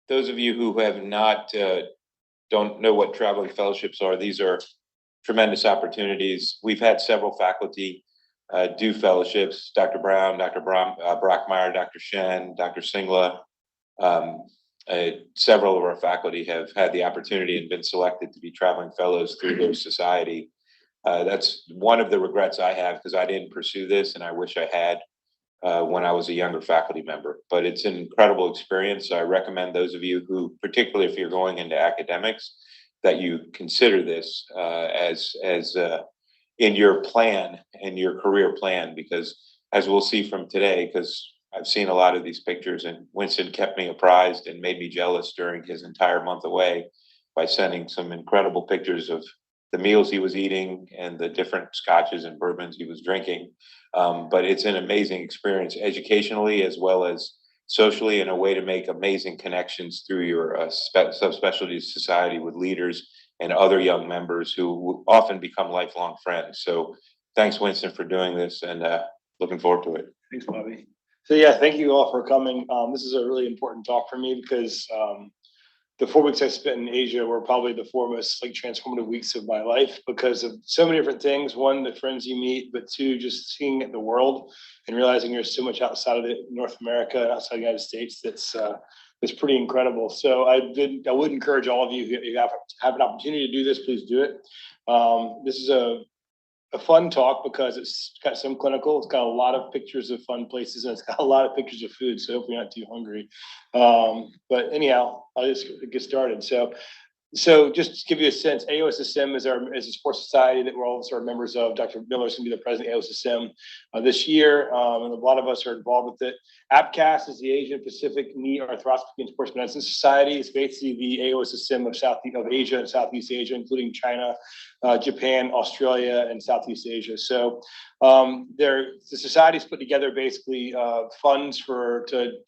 those of you who have not don't know what traveling fellowships are, these are tremendous opportunities. We've had several faculty do fellowships: Dr. Brown, Dr. Brockmeyer, Dr. Shen, Dr. Singla. Several of our faculty have had the opportunity and been selected to be traveling fellows through their society. That's one of the regrets I have, because I didn't pursue this, and I wish I had when I was a younger faculty member. But it's an incredible experience. I recommend those of you who, particularly if you're going into academics, that you consider this as in your plan, in your career plan, because as we'll see from today, because I've seen a lot of these pictures, and Winston kept me apprised and made me jealous during his entire month away by sending some incredible pictures of the meals he was eating and the different scotches and bourbons he was drinking. But it's an amazing experience educationally as well as socially, and a way to make amazing connections through your subspecialty society with leaders and other young members who often become lifelong friends. So thanks, Winston, for doing this, and looking forward to it. Thanks, Bobby. So yeah, thank you all for coming. This is a really important talk for me, because the 4 weeks I spent in Asia were probably the 4 most transformative weeks of my life, because of so many different things. One, the friends you meet, but two, just seeing the world and realizing there's so much outside of North America and outside the United States that's pretty incredible. So I would encourage all of you, if you have an opportunity to do this, please do it. This is a fun talk because it's got some clinical, it's got a lot of pictures of fun places, and it's got a lot of pictures of food, so hopefully you're not too hungry. But anyhow, I'll just get started. So just to give you a sense, AOSSM is a sports society that we're all are members of. Dr. Miller is going to be the president of AOSSM this year, and a lot of us are involved with it. APKASS is the Asian Pacific Knee Arthroscopy and Sports Medicine Society. It's basically the AOSSM of Asia and Southeast Asia, including China, Japan, Australia, and Southeast Asia. So the society's put together basically funds to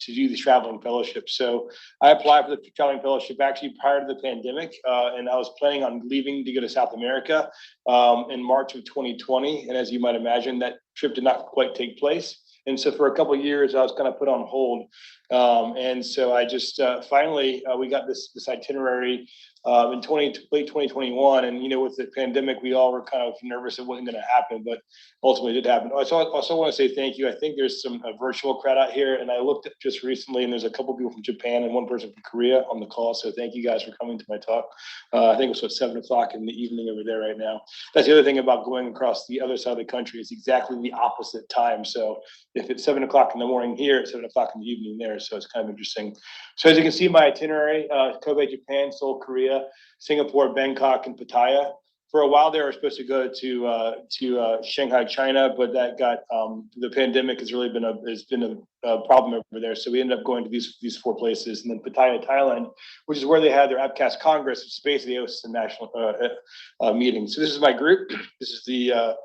do these traveling fellowships. So I applied for the traveling fellowship actually prior to the pandemic, and I was planning on leaving to go to South America in March of 2020. And as you might imagine, that trip did not quite take place. And so for a couple of years, I was kind of put on hold. And so I just finally, we got this itinerary in late 2021. And, with the pandemic, we all were kind of nervous it wasn't going to happen, but ultimately it did happen. I also want to say thank you. I think there's some virtual crowd out here, and I looked at just recently, and there's a couple of people from Japan and one person from Korea on the call. So thank you guys for coming to my talk. I think it was 7 o'clock in the evening over there right now. That's the other thing about going across the other side of the country. It's exactly the opposite time. So if it's 7 o'clock in the morning here, it's 7 o'clock in the evening there. So it's kind of interesting. So as you can see, my itinerary: Kobe, Japan; Seoul, Korea; Singapore, Bangkok, and Pattaya. For a while there, we were supposed to go to Shanghai, China, but that got the pandemic has been a problem over there. So we ended up going to these 4 places, and then Pattaya, Thailand, which is where they had their APKASS Congress, which is basically the AOSSM national meeting. So this is my group. This is the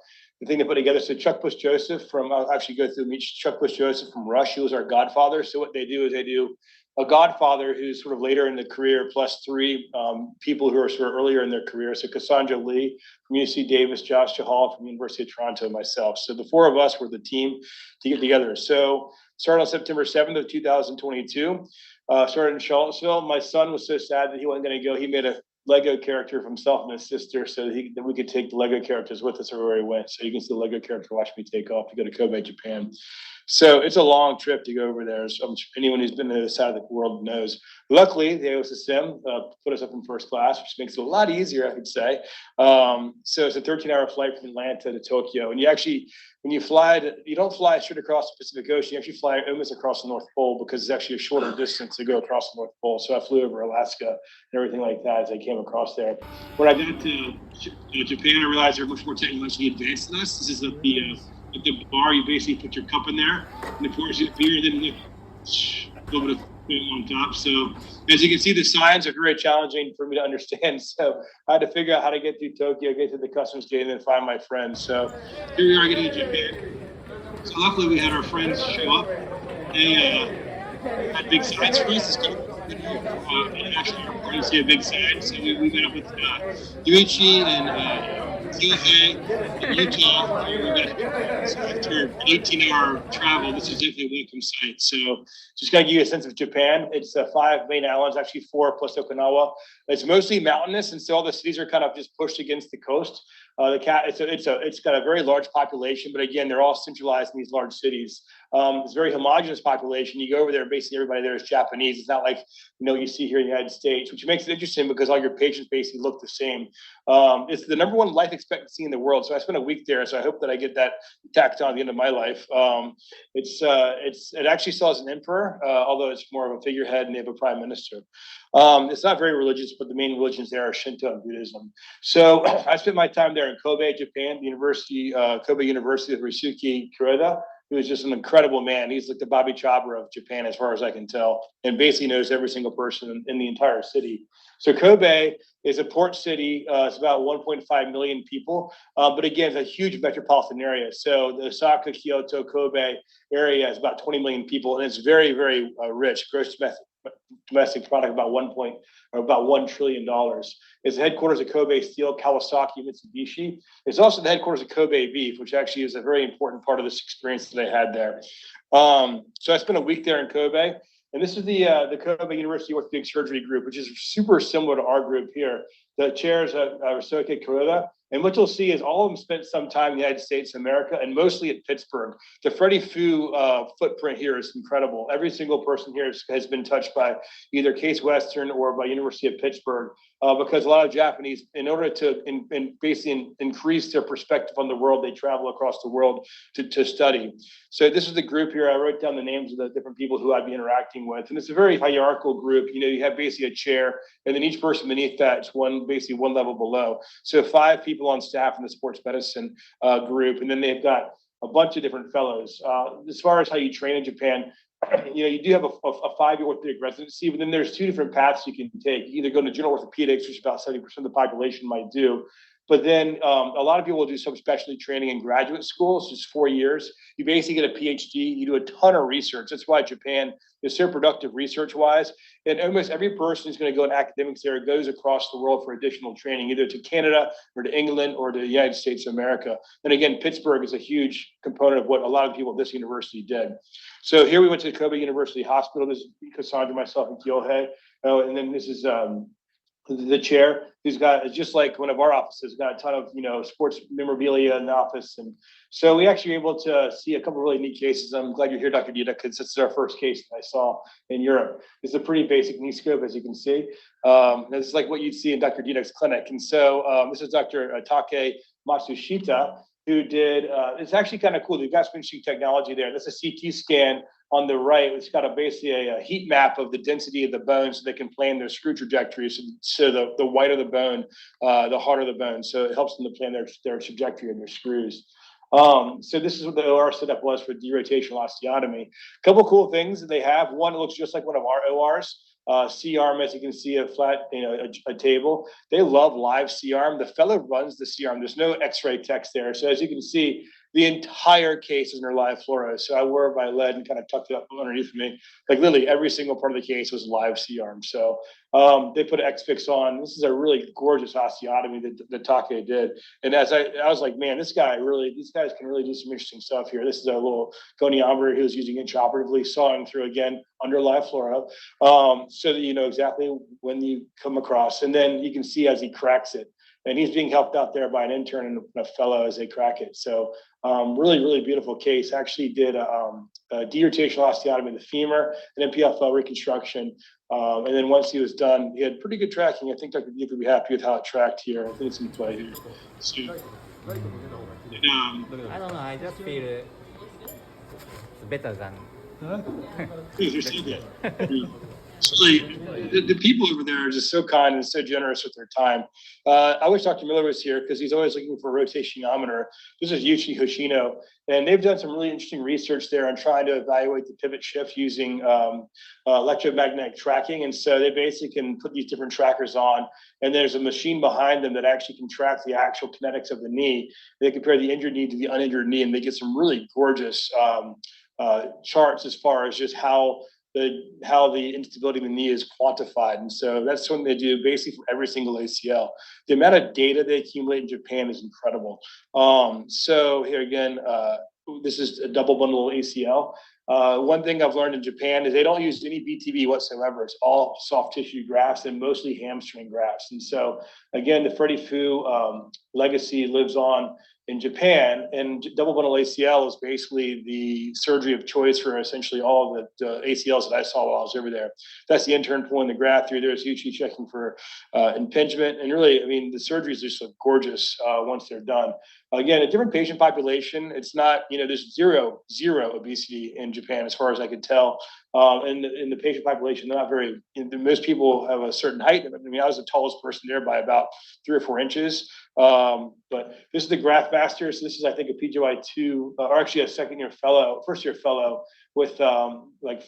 thing they put together. So Chuck Bush Joseph I'll actually go through each. Chuck Bush Joseph from Rush, he was our godfather. So what they do is they do a godfather who's sort of later in the career, plus 3 people who are sort of earlier in their career. So Cassandra Lee from UC Davis, Josh Chahal from the University of Toronto, and myself. So the 4 of us were the team to get together. So started on September 7th of 2022. Started in Charlottesville. My son was so sad that he wasn't going to go. He made a Lego character for himself and his sister so that we could take the Lego characters with us everywhere we went. So you can see the Lego character watch me take off to go to Kobe, Japan. So it's a long trip to go over there. So anyone who's been to the other side of the world knows. Luckily, the AOSSM put us up in first class, which makes it a lot easier, I would say. So it's a 13-hour flight from Atlanta to Tokyo. And you actually, when you fly, you don't fly straight across the Pacific Ocean. You actually fly almost across the North Pole, because it's actually a shorter distance to go across the North Pole. So I flew over Alaska and everything like that as I came across there. When I got to Japan, I realized they're much more technologically advanced than us. This is at the bar, you basically put your cup in there, and it pours you a beer, and then you a little bit of foam on top. So as you can see, the signs are very challenging for me to understand. So I had to figure out how to get through Tokyo, get to the customs gate, and then find my friends. So here we are getting to Japan. So luckily we had our friends show up. They had big signs for us. It's kind of actually our party see a big sign. So we met up with Yuichi and Kyohei in Utah. So after an 18-hour travel, this is definitely a welcome sight. So just got to give you a sense of Japan. It's 5 main islands, actually 4 plus Okinawa. It's mostly mountainous, and so all the cities are kind of just pushed against the coast. It's got a very large population, but again, they're all centralized in these large cities. It's a very homogenous population. You go over there, basically everybody there is Japanese. It's not like you see here in the United States, which makes it interesting because all your patients basically look the same. It's the number one life expectancy in the world. So I spent a week there, so I hope that I get that tacked on at the end of my life. It actually still has an emperor, although it's more of a figurehead, and they have a prime minister. It's not very religious, but the main religions there are Shinto and Buddhism. So I spent my time there in Kobe, Japan, Kobe University with Ryusuke Kureda, who is just an incredible man. He's like the Bobby Chhabra of Japan, as far as I can tell, and basically knows every single person in the entire city. So Kobe is a port city. It's about 1.5 million people, but again, it's a huge metropolitan area. So the Osaka, Kyoto, Kobe area is about 20 million people, and it's very, very rich. Gross domestic product about $1 trillion. It's the headquarters of Kobe Steel, Kawasaki, Mitsubishi. It's also the headquarters of Kobe Beef, which actually is a very important part of this experience that I had there. So I spent a week there in Kobe, and this is the Kobe University Orthopedic Surgery Group, which is super similar to our group here. The chairs are Ryusuke Kureda, and what you'll see is all of them spent some time in the United States of America, and mostly at Pittsburgh. The Freddie Fu footprint here is incredible. Every single person here has been touched by either Case Western or by University of Pittsburgh, because a lot of Japanese, in order to basically increase their perspective on the world, they travel across the world to study. So this is the group here. I wrote down the names of the different people who I'd be interacting with, and it's a very hierarchical group. You have basically a chair, and then each person beneath that is basically one level below. So 5 people on staff in the sports medicine group, and then they've got a bunch of different fellows. As far as how you train in Japan, you do have a 5-year orthopedic residency, but then there's 2 different paths you can take. You either go to general orthopedics, which about 70% of the population might do, but then a lot of people will do subspecialty training in graduate school. So it's 4 years. You basically get a PhD. You do a ton of research. That's why Japan is so productive research-wise. And almost every person who's going to go in academics there goes across the world for additional training, either to Canada or to England or to the United States of America. And again, Pittsburgh is a huge component of what a lot of people at this university did. So here we went to the Kobe University Hospital. This is Cassandra, myself, and Kyohei. And then this is the chair, who's got, just like one of our offices, got a ton of sports memorabilia in the office. And so we actually were able to see a couple of really neat cases. I'm glad you're here, Dr. Dita, because this is our first case that I saw in Europe. It's a pretty basic knee scope, as you can see. This is like what you'd see in Dr. Dita's clinic. And so this is Dr. Take Matsushita, who did, it's actually kind of cool. They've got some interesting technology there. That's a CT scan on the right. It's got basically a heat map of the density of the bone, so they can plan their screw trajectories. So the whiter the bone, the harder the bone. So it helps them to plan their trajectory of their screws. So this is what the OR setup was for derotational osteotomy. A couple cool things that they have. One, it looks just like one of our ORs. C-arm, as you can see, a flat, a table. They love live C-arm. The fellow runs the C-arm. There's no X-ray text there. So as you can see, the entire case is in her live fluoro. So I wore my lead and kind of tucked it up underneath me. Like literally every single part of the case was live C-arm. So they put X-Fix on. This is a really gorgeous osteotomy that Take did. And as I was like, man, these guys can really do some interesting stuff here. This is a little goniometer he was using intraoperatively, sawing through again under live fluoro, so that you know exactly when you come across. And then you can see as he cracks it. And he's being helped out there by an intern and a fellow as they crack it. So really, really beautiful case. Actually did a derotational osteotomy of the femur, an MPFL reconstruction. And then once he was done, he had pretty good tracking. I think Dr. D could be happy with how it tracked here. I think it's in play here. So, I don't know. I just feel it's better than. you're so good. So the people over there are just so kind and so generous with their time. I wish Dr. Miller was here because he's always looking for a rotationometer. This is Yuichi Hoshino, and they've done some really interesting research there on trying to evaluate the pivot shift using electromagnetic tracking. And so they basically can put these different trackers on, and there's a machine behind them that actually can track the actual kinetics of the knee. They compare the injured knee to the uninjured knee, and they get some really gorgeous charts as far as just how how the instability of the knee is quantified. And so that's something they do basically for every single ACL. The amount of data they accumulate in Japan is incredible. So here again, this is a double bundle ACL. One thing I've learned in Japan is they don't use any BTV whatsoever. It's all soft tissue grafts and mostly hamstring grafts. And so again, the Freddie Fu legacy lives on in Japan, and double bundle ACL is basically the surgery of choice for essentially all of the ACLs that I saw while I was over there. That's the intern pulling the graft through there. It's usually checking for impingement. And really, I mean, the surgeries are so gorgeous once they're done. Again, a different patient population. It's not, there's zero obesity in Japan, as far as I could tell. And in the patient population, they're not very, most people have a certain height. I mean, I was the tallest person there by about 3 or 4 inches. But this is the graft master. So this is, I think, a PGY2, or actually a first year fellow with like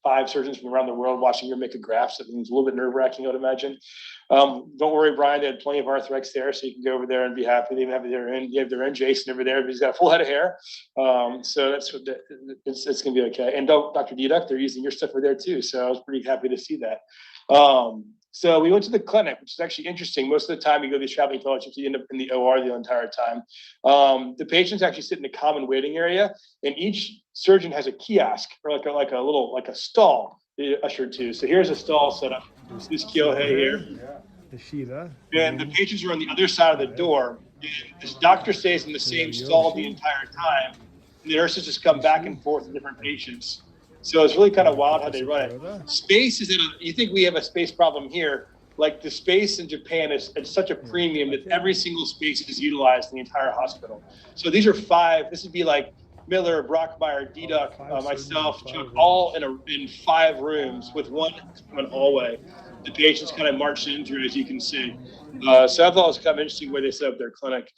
5 surgeons from around the world watching her make a graft. So it's a little bit nerve wracking, I would imagine. Don't worry, Brian, they had plenty of Arthrex there, so you can go over there and be happy. They even have their own Jason over there, but he's got a full head of hair. So that's what it's going to be okay. And Dr. Duduk, they're using your stuff over there too. So I was pretty happy to see that. So we went to the clinic, which is actually interesting. Most of the time you go to these traveling fellowships, you end up in the OR the entire time. The patients actually sit in a common waiting area, and each surgeon has a kiosk or like a stall ushered to. So here's a stall set up. This Kyohei here. And the patients are on the other side of the door. And this doctor stays in the same stall the entire time. And the nurses just come back and forth with different patients. So it's really kind of wild how they run it. Space is you think we have a space problem here. Like the space in Japan is at such a premium that every single space is utilized in the entire hospital. So these are 5, this would be like Miller, Brockmeyer, Duduk, myself, Chuck, all in 5 rooms with one common hallway. The patients kind of march in through, as you can see. So I thought it was kind of interesting the way they set up their clinic.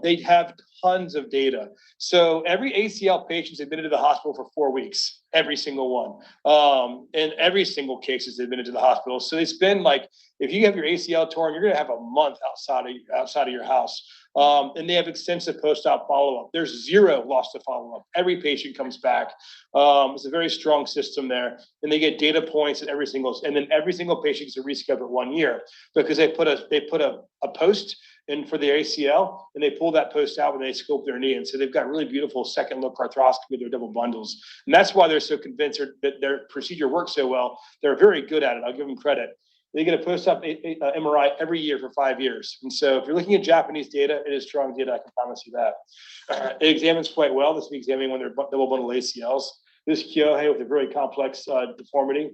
They have tons of data. So every ACL patient's admitted to the hospital for 4 weeks, every single one. And every single case is admitted to the hospital. So they spend like, if you have your ACL torn, you're going to have a month outside of your house. And they have extensive post-op follow-up. There's 0 loss to follow-up. Every patient comes back. It's a very strong system there. And they get data points at every single patient gets a reschedule 1 year, because they put a post in for the ACL, and they pull that post out when they scope their knee. And so they've got really beautiful second look arthroscopy with their double bundles. And that's why they're so convinced that their procedure works so well. They're very good at it. I'll give them credit. They get a post-op MRI every year for 5 years. And so if you're looking at Japanese data, it is strong data, I can promise you that. It examines quite well. This is examining one of their double bundle ACLs. This Kyohei with a very complex deformity.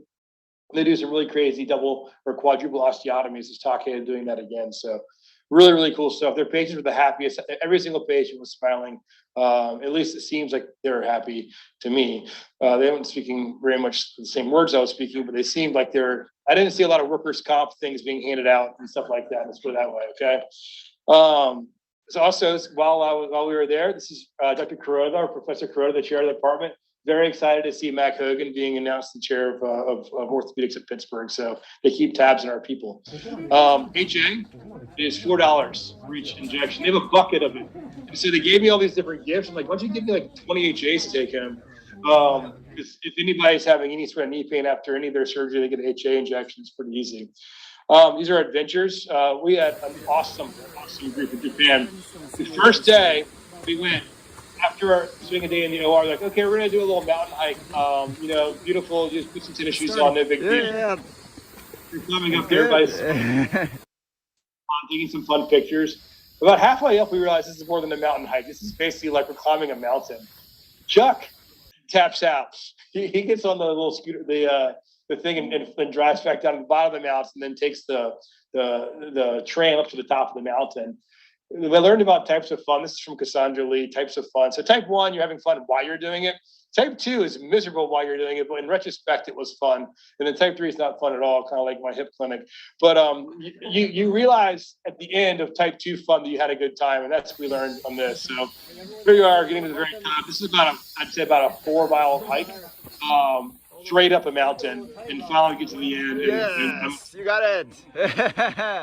They do some really crazy double or quadruple osteotomies. This Take doing that again. So really, really cool stuff. Their patients were the happiest. Every single patient was smiling. At least it seems like they're happy to me. They weren't speaking very much the same words I was speaking, but they seemed like I didn't see a lot of workers' comp things being handed out and stuff like that. Let's put it that way, okay? So also, while we were there, this is Dr. Kuroda, or Professor Kuroda, the chair of the department. Very excited to see Mac Hogan being announced the chair of orthopedics at Pittsburgh. So they keep tabs on our people. HA is $4 for each injection. They have a bucket of it. And so they gave me all these different gifts. I'm like, why don't you give me like 20 HAs to take home? Because if anybody's having any sort of knee pain after any of their surgery, they get an HA injection. It's pretty easy. These are adventures. We had an awesome group in Japan. The first day we went, after our swing a day in the OR, like, okay, we're gonna do a little mountain hike. Beautiful. Just put some tennis shoes on, no big deal. Yeah. You're climbing up there, everybody's taking some fun pictures. About halfway up, we realized this is more than a mountain hike. This is basically like we're climbing a mountain. Chuck taps out. He gets on the little scooter, the thing, and drives back down to the bottom of the mountain, and then takes the train up to the top of the mountain. We learned about types of fun. This is from Cassandra Lee, types of fun. So type 1, you're having fun while you're doing it. Type 2 is miserable while you're doing it, but in retrospect, it was fun. And then type 3 is not fun at all, kind of like my hip clinic. But you realize at the end of type 2 fun that you had a good time, and that's what we learned on this. So here you are, getting to the very top. This is I'd say about a 4-mile hike, straight up a mountain, and finally get to the end. Yes, you got it.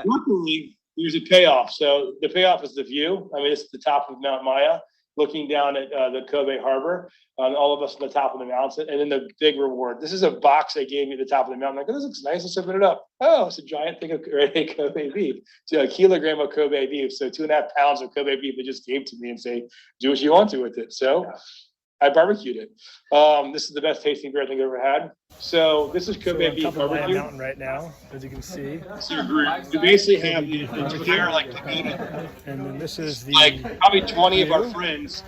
Luckily, there's a payoff. So the payoff is the view. I mean, it's the top of Mount Maya. looking down at the Kobe Harbor. All of us on the top of the mountain, and then the big reward. This is a box they gave me at the top of the mountain. I'm like, oh, this looks nice. Let's open it up. Oh, it's a giant thing of Kobe beef. So a kilogram of Kobe beef. So 2.5 pounds of Kobe beef they just gave to me and say, do what you want to with it. So I barbecued it. This is the best tasting beer I think I've ever had. So this is Kobe beef barbecue. Mountain right now, as you can see. So we basically have the entire like community. And then this is the Like probably 20 of our friends.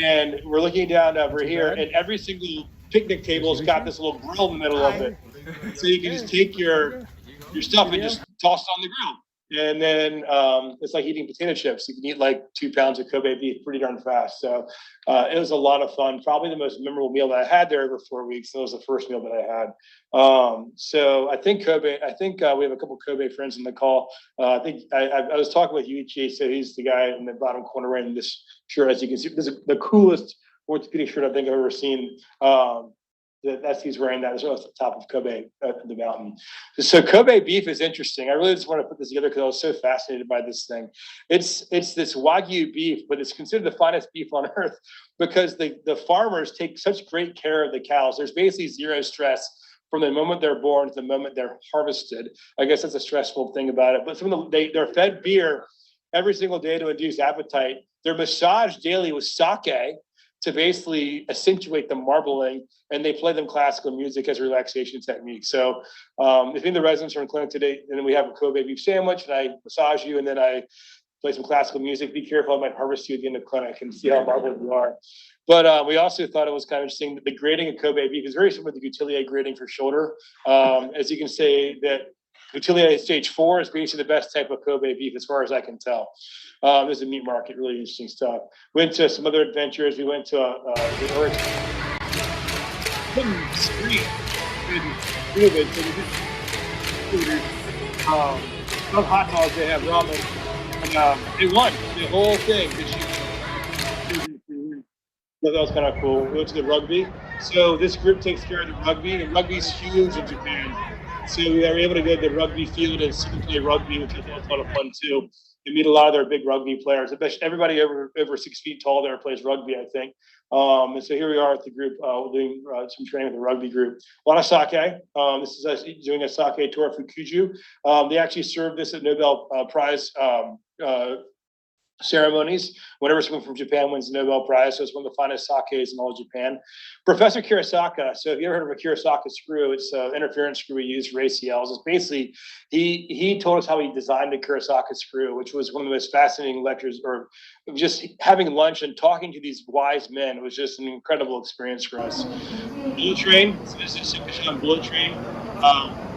And we're looking down over here, and every single picnic table's got this little grill in the middle of it. So you can just take your stuff and just toss it on the grill. And then it's like eating potato chips. You can eat like 2 pounds of Kobe beef pretty darn fast. So it was a lot of fun. Probably the most memorable meal that I had there over 4 weeks. That was the first meal that I had. So I think we have a couple of Kobe friends in the call. I think I was talking with Yuichi, so he's the guy in the bottom corner wearing this shirt. As you can see, this is the coolest orthopedic shirt I think I've ever seen. That's he's wearing that as well as the top of Kobe the mountain. So Kobe beef is interesting. I really just want to put this together because I was so fascinated by this thing. It's this Wagyu beef, but it's considered the finest beef on earth because the farmers take such great care of the cows. There's basically zero stress from the moment they're born to the moment they're harvested. I guess that's a stressful thing about it. But they're fed beer every single day to induce appetite. They're massaged daily with sake to basically accentuate the marbling, and they play them classical music as a relaxation technique. So if any of the residents are in clinic today, and then we have a Kobe beef sandwich, and I massage you, and then I play some classical music, be careful, I might harvest you at the end of clinic and see how marbled you are. But we also thought it was kind of interesting that the grading of Kobe beef is very similar to the Gutelier grading for shoulder. As you can say that Gutelier stage 4 is basically the best type of Kobe beef as far as I can tell. There's a meat market, really interesting stuff. Went to some other adventures. We went to the Earth. Couldn't scream. Some hot dogs, they have ramen. And they won the whole thing. That was kind of cool. We went to the rugby. So this group takes care of the rugby. The rugby's huge in Japan. So we were able to go to the rugby field and see them play rugby, which I thought was a lot of fun too. And meet a lot of their big rugby players. Everybody over 6 feet tall there plays rugby, I think. And so here we are with the group doing some training with the rugby group. A lot of sake. This is us doing a sake tour for Fukuju. They actually serve this at Nobel Prize ceremonies whenever someone from Japan wins the Nobel Prize. So it's one of the finest sakes in all of Japan. Professor Kurisaka. So if you ever heard of a Kurisaka screw, it's an interference screw we use for ACLs. It's basically, he told us how he designed the Kurisaka screw, which was one of the most fascinating lectures, or just having lunch and talking to these wise men. It was just an incredible experience for us. Bullet train. So this is a bullet train.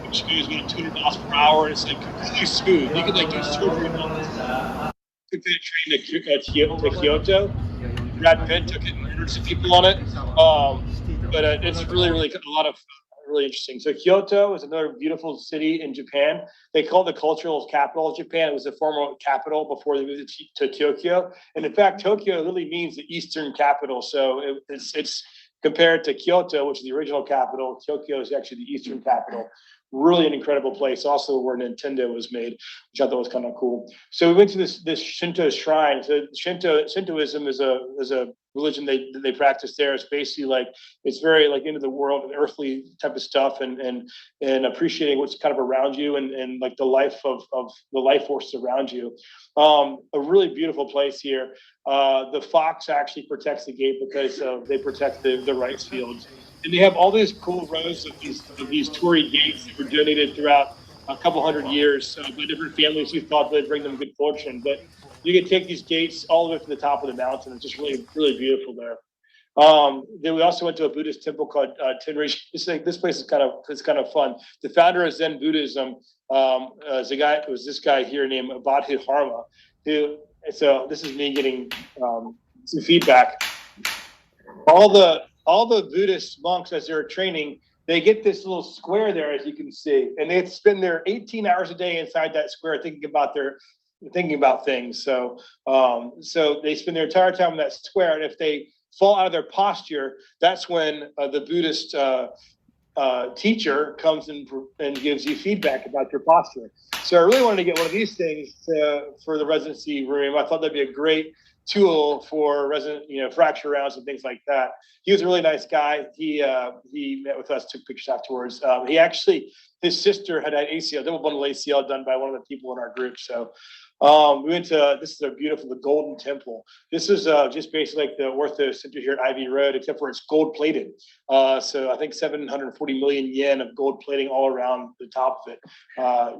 Which goes about 200 miles per hour. And it's like completely smooth. You could like do surgery on this. Took that train to Kyoto. Brad Pitt took it and murdered some people on it. But it's really a lot of really interesting. So Kyoto is another beautiful city in Japan. They call it the cultural capital of Japan. It was the former capital before they moved to Tokyo. And in fact, Tokyo really means the eastern capital. So it's compared to Kyoto, which is the original capital. Tokyo is actually the eastern capital. Really an incredible place, also where Nintendo was made, which I thought was kind of cool. So we went to this Shinto shrine. So Shintoism is a religion they practice there. It's basically like, it's very like into the world and earthly type of stuff, and appreciating what's kind of around you and like the life of the life forces around you. A really beautiful place here. The fox actually protects the gate because they protect the rice fields. And they have all these cool rows of these torii gates that were donated throughout a couple hundred years by different families who thought they'd bring them good fortune. But you can take these gates all the way to the top of the mountain. It's just really, really beautiful there. Then we also went to a Buddhist temple called Tenri. This place is kind of fun. The founder of Zen Buddhism was this guy here named Bodhidharma. So this is me getting some feedback. All the Buddhist monks, as they're training, they get this little square there, as you can see, and they spend their 18 hours a day inside that square thinking about things. So they spend their entire time in that square, and if they fall out of their posture, that's when the Buddhist teacher comes and gives you feedback about your posture. So I really wanted to get one of these things for the residency room. I thought that'd be a great tool for resident, fracture rounds and things like that. He was a really nice guy. He met with us, took pictures afterwards. His sister had ACL, double bundle ACL done by one of the people in our group. So we went to, this is a beautiful, the Golden Temple. This is just basically like the Ortho Center here at Ivy Road, except for it's gold plated. So I think 740 million yen of gold plating all around the top of it.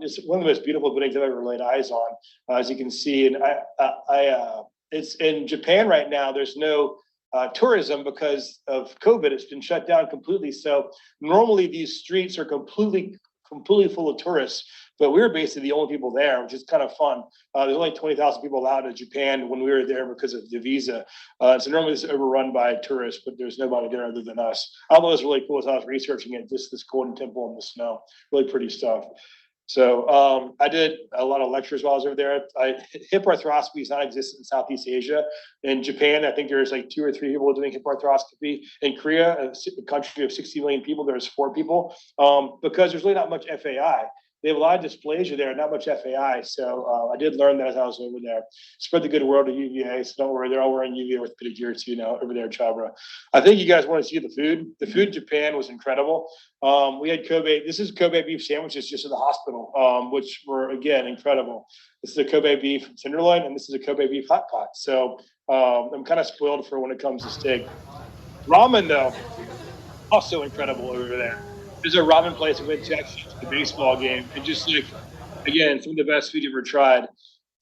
It's one of the most beautiful buildings I've ever laid eyes on, as you can see. And it's in Japan right now. There's no tourism because of COVID. It's been shut down completely. So normally these streets are completely full of tourists, but we were basically the only people there, which is kind of fun. There's only 20,000 people allowed in Japan when we were there because of the visa. So normally it's overrun by tourists, but there's nobody there other than us. I thought it was really cool as I was researching it, just this Golden Temple in the snow, really pretty stuff. So I did a lot of lectures while I was over there. Hip arthroscopy is not existent in Southeast Asia. In Japan, I think there's like 2 or 3 people doing hip arthroscopy. In Korea, a country of 60 million people, there's 4 people, because there's really not much FAI. They have a lot of dysplasia there, not much FAI. So I did learn that as I was over there. Spread the good word of UVA, so don't worry, they're all wearing UVA orthopedic gear too now over there at Chabra. I think you guys want to see the food. The food in Japan was incredible. We had Kobe. This is Kobe beef sandwiches just at the hospital, which were, again, incredible. This is a Kobe beef tenderloin, and this is a Kobe beef hot pot. So I'm kind of spoiled for when it comes to steak. Ramen, though, also incredible over there. There's a ramen place we went to actually to the baseball game, and just like, again, some of the best food you ever tried.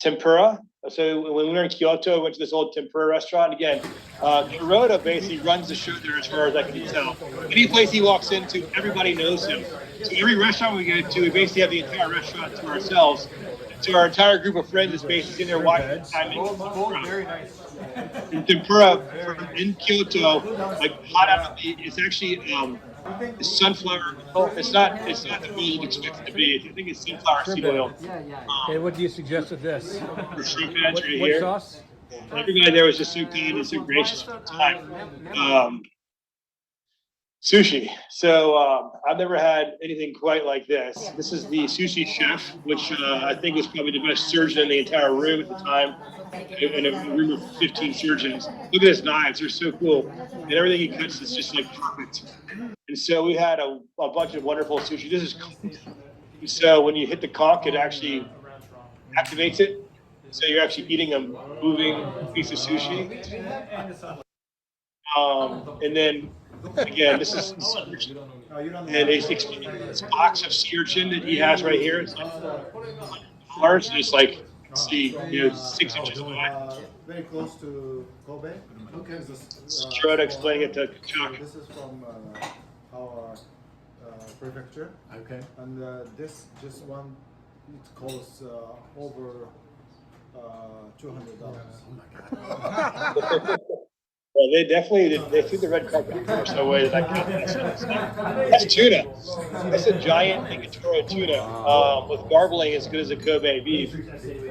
Tempura. So when we were in Kyoto, we went to this old tempura restaurant. Again, Kuroda basically runs the show there as far as I can tell. Any place he walks into, everybody knows him. So every restaurant we go to, we basically have the entire restaurant to ourselves. So our entire group of friends is basically in there watching the time. Very nice. And tempura in Kyoto, like hot out of the, it's actually it's sunflower. It's not the oil you'd expect it to be. I think it's sunflower seed oil. Okay, what do you suggest with this? For shrimp heads What, right what here. sauce? Everybody there was just so kind and so gracious at the time. Sushi. So I've never had anything quite like this. This is the sushi chef, which I think was probably the best surgeon in the entire room at the time, in a room of 15 surgeons. Look at his knives; they're so cool, and everything he cuts is just like perfect. And so we had a bunch of wonderful sushi. This is conch. So when you hit the conch, it actually activates it. So you're actually eating a moving piece of sushi. And then again, this is and he's explaining this box of sea urchin that he has right here. It's like large, and it's like, see, 6 inches wide. Very close to Kobe. Okay. Strode explaining it to Chuck. This is from our prefecture. Okay. And this just one, it costs over $200. Oh my God. Well, they threw the red carpet in first no way that I can. That's tuna. That's a giant Nigatoro tuna with marbling as good as a Kobe beef.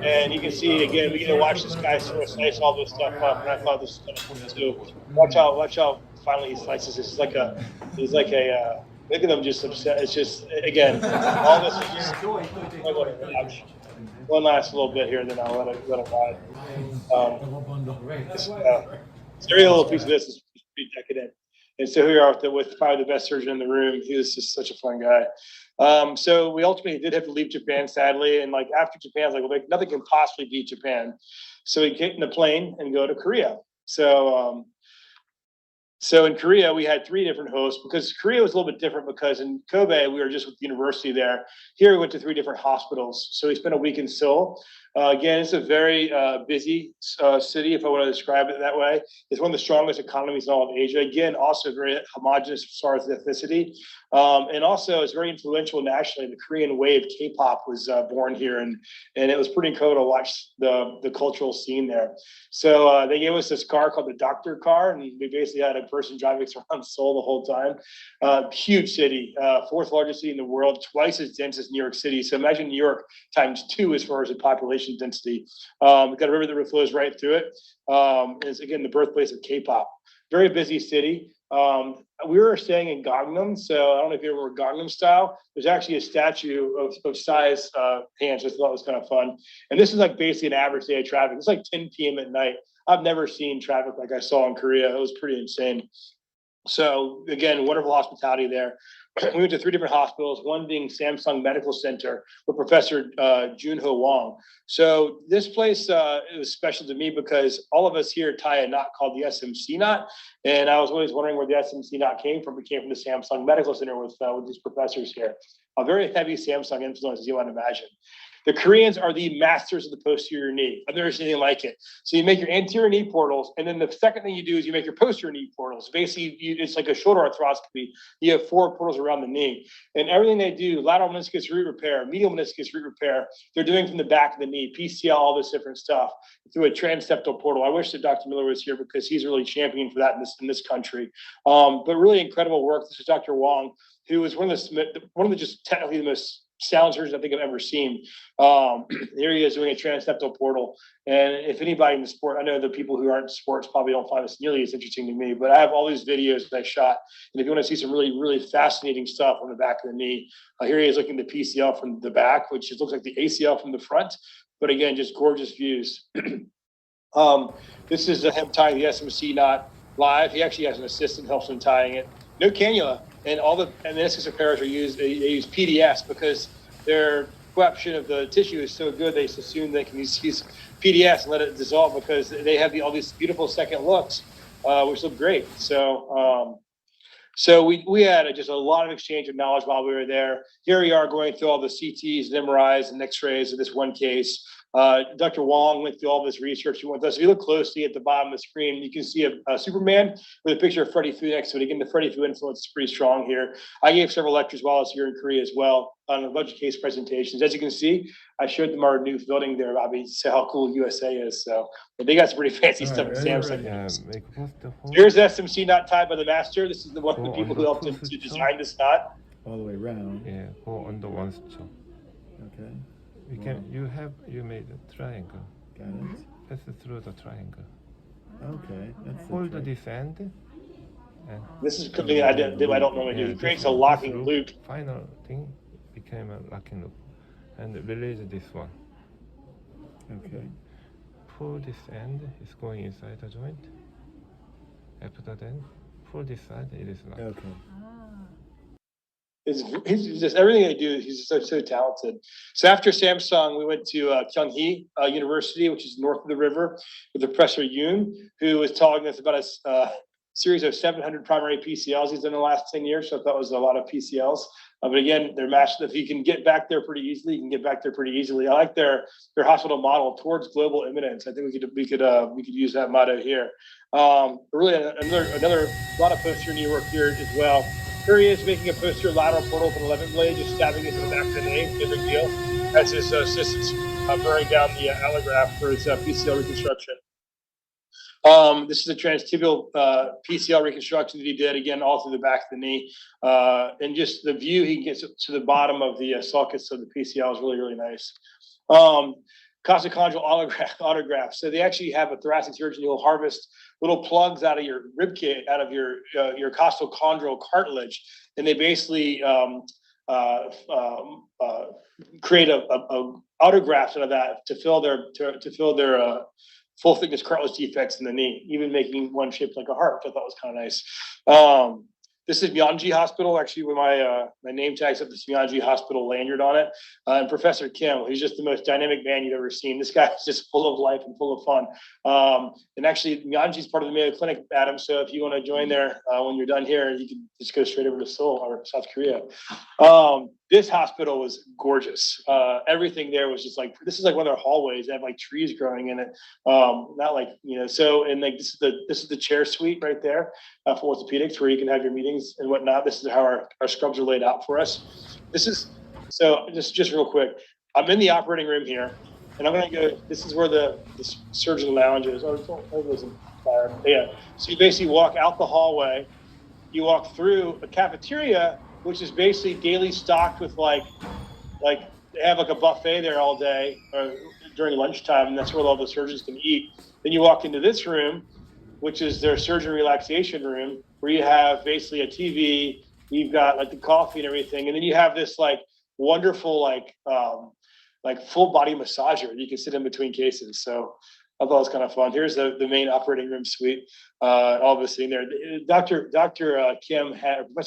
And you can see, again, we get to watch this guy sort of slice all this stuff up, and I thought this was kind of cool too. Watch how finally he slices this. Look at them just upset. It's just, again, all this is just one last little bit here, and then I'll let it ride. Every little piece of this is pretty decadent. And so here we are with probably the best surgeon in the room. He was just such a fun guy. So we ultimately did have to leave Japan, sadly. And like after Japan, I was like, well, nothing can possibly beat Japan. So we get in the plane and go to Korea. So in Korea, we had 3 different hosts because Korea was a little bit different because in Kobe, we were just with the university there. Here, we went to 3 different hospitals. So we spent a week in Seoul. Again, it's a very busy city, if I want to describe it that way. It's one of the strongest economies in all of Asia. Again, also very homogenous as far as ethnicity. And also, it's very influential nationally. The Korean wave K-pop was born here, and it was pretty incredible to watch the cultural scene there. So they gave us this car called the doctor car, and we basically had a person driving us around Seoul the whole time. Huge city, 4th largest city in the world, twice as dense as New York City. So imagine New York times 2 as far as the population density. We've got a river that flows right through it. It's, again, the birthplace of K-pop. Very busy city. We were staying in Gangnam, so I don't know if you ever were Gangnam style. There's actually a statue of size hands. I thought it was kind of fun. And this is like basically an average day of traffic. It's like 10 p.m. at night. I've never seen traffic like I saw in Korea. It was pretty insane. So again, wonderful hospitality there. We went to 3 different hospitals, one being Samsung Medical Center with Professor Junho Wong. So this place it was special to me because all of us here tie a knot called the SMC knot. And I was always wondering where the SMC knot came from. It came from the Samsung Medical Center with these professors here. A very heavy Samsung influence, as you might imagine. The Koreans are the masters of the posterior knee. I've never seen anything like it. So you make your anterior knee portals, and then the second thing you do is you make your posterior knee portals. Basically, it's like a shoulder arthroscopy. You have 4 portals around the knee. And everything they do, lateral meniscus root repair, medial meniscus root repair, they're doing from the back of the knee, PCL, all this different stuff through a transseptal portal. I wish that Dr. Miller was here because he's really championing for that in this country. But really incredible work. This is Dr. Wong, who was one of the just technically the most sound surgeons I think I've ever seen. Here he is doing a transseptal portal. And if anybody in the sport, I know the people who aren't in sports probably don't find this nearly as interesting to me, but I have all these videos that I shot. And if you want to see some really, really fascinating stuff on the back of the knee, here he is looking at the PCL from the back, which looks like the ACL from the front. But again, just gorgeous views. This is him tying the SMC knot live. He actually has an assistant helps him tying it. No cannula, and all the meniscus repairs are used. They use PDS because their coaptation of the tissue is so good. They assume they can use PDS and let it dissolve because they have all these beautiful second looks, which look great. So we had just a lot of exchange of knowledge while we were there. Here we are going through all the CTs and MRIs and X-rays of this one case. Dr. Wong went through all this research he went through. If you look closely at the bottom of the screen, you can see a Superman with a picture of Freddie Fu next to it. Again, the Freddie Fu influence is pretty strong here. I gave several lectures while I was here in Korea as well on a bunch of case presentations. As you can see, I showed them our new building there, Bobby, to how cool USA is. So they got some pretty fancy stuff at Samsung. Here's the SMC knot tied by the master. This is one of the people who helped him to design this knot. All the way around. Yeah, go under one stop. Okay. You made a triangle. Got it. Pass through the triangle. Okay. That's Hold this end. And This is something I don't normally do. It creates a locking loop. Final thing became a locking loop. And release this one. Okay. Pull this end, it's going inside the joint. After that, pull this side, it is locked. Okay. He's just everything they do. He's so talented. So after Samsung, we went to Kyunghee University, which is north of the river, with Professor Yoon, who was telling us about a series of 700 primary PCLs he's done in the last 10 years. So I thought it was a lot of PCLs. But again, they're matched. If you can get back there pretty easily, you can get back there pretty easily. I like their hospital model towards global imminence. I think we could use that motto here. Really another lot of posterior knee work here as well. Here he is making a posterior lateral portal with an 11 blade, just stabbing it to the back of the knee. No big deal. That's his assistants burning down the allograft for his PCL reconstruction. This is a transtibial PCL reconstruction that he did, again, all through the back of the knee. And just the view he gets to the bottom of the sulcus of the PCL is really, really nice. Costochondral autograft. So they actually have a thoracic surgeon who will harvest little plugs out of your rib cage, out of your costochondral cartilage, and they basically create a autograft out of that to fill their full thickness cartilage defects in the knee, even making one shaped like a heart, which I thought was kind of nice. This is Myeongji Hospital, actually, with my name tags up the Myeongji Hospital lanyard on it. And Professor Kim, who's just the most dynamic man you've ever seen. This guy is just full of life and full of fun. And actually, Myeongji is part of the Mayo Clinic, Adam. So if you want to join there when you're done here, you can just go straight over to Seoul or South Korea. This hospital was gorgeous. Everything there was just like, this is like one of their hallways. They have like trees growing in it. Not like, so, and like this is the chair suite right there for orthopedics where you can have your meetings and whatnot. This is how our scrubs are laid out for us. So just real quick, I'm in the operating room here and I'm going to go, this is where the surgeon lounge is. Oh, it wasn't fire. Yeah. So you basically walk out the hallway, you walk through a cafeteria, which is basically daily stocked with like they have like a buffet there all day or during lunchtime, and that's where all the surgeons can eat. Then you walk into this room, which is their surgeon relaxation room, where you have basically a TV, you've got like the coffee and everything, and then you have this like wonderful like full body massager you can sit in between cases. So I thought it was kind of fun. Here's the main operating room suite. All of us sitting there. Professor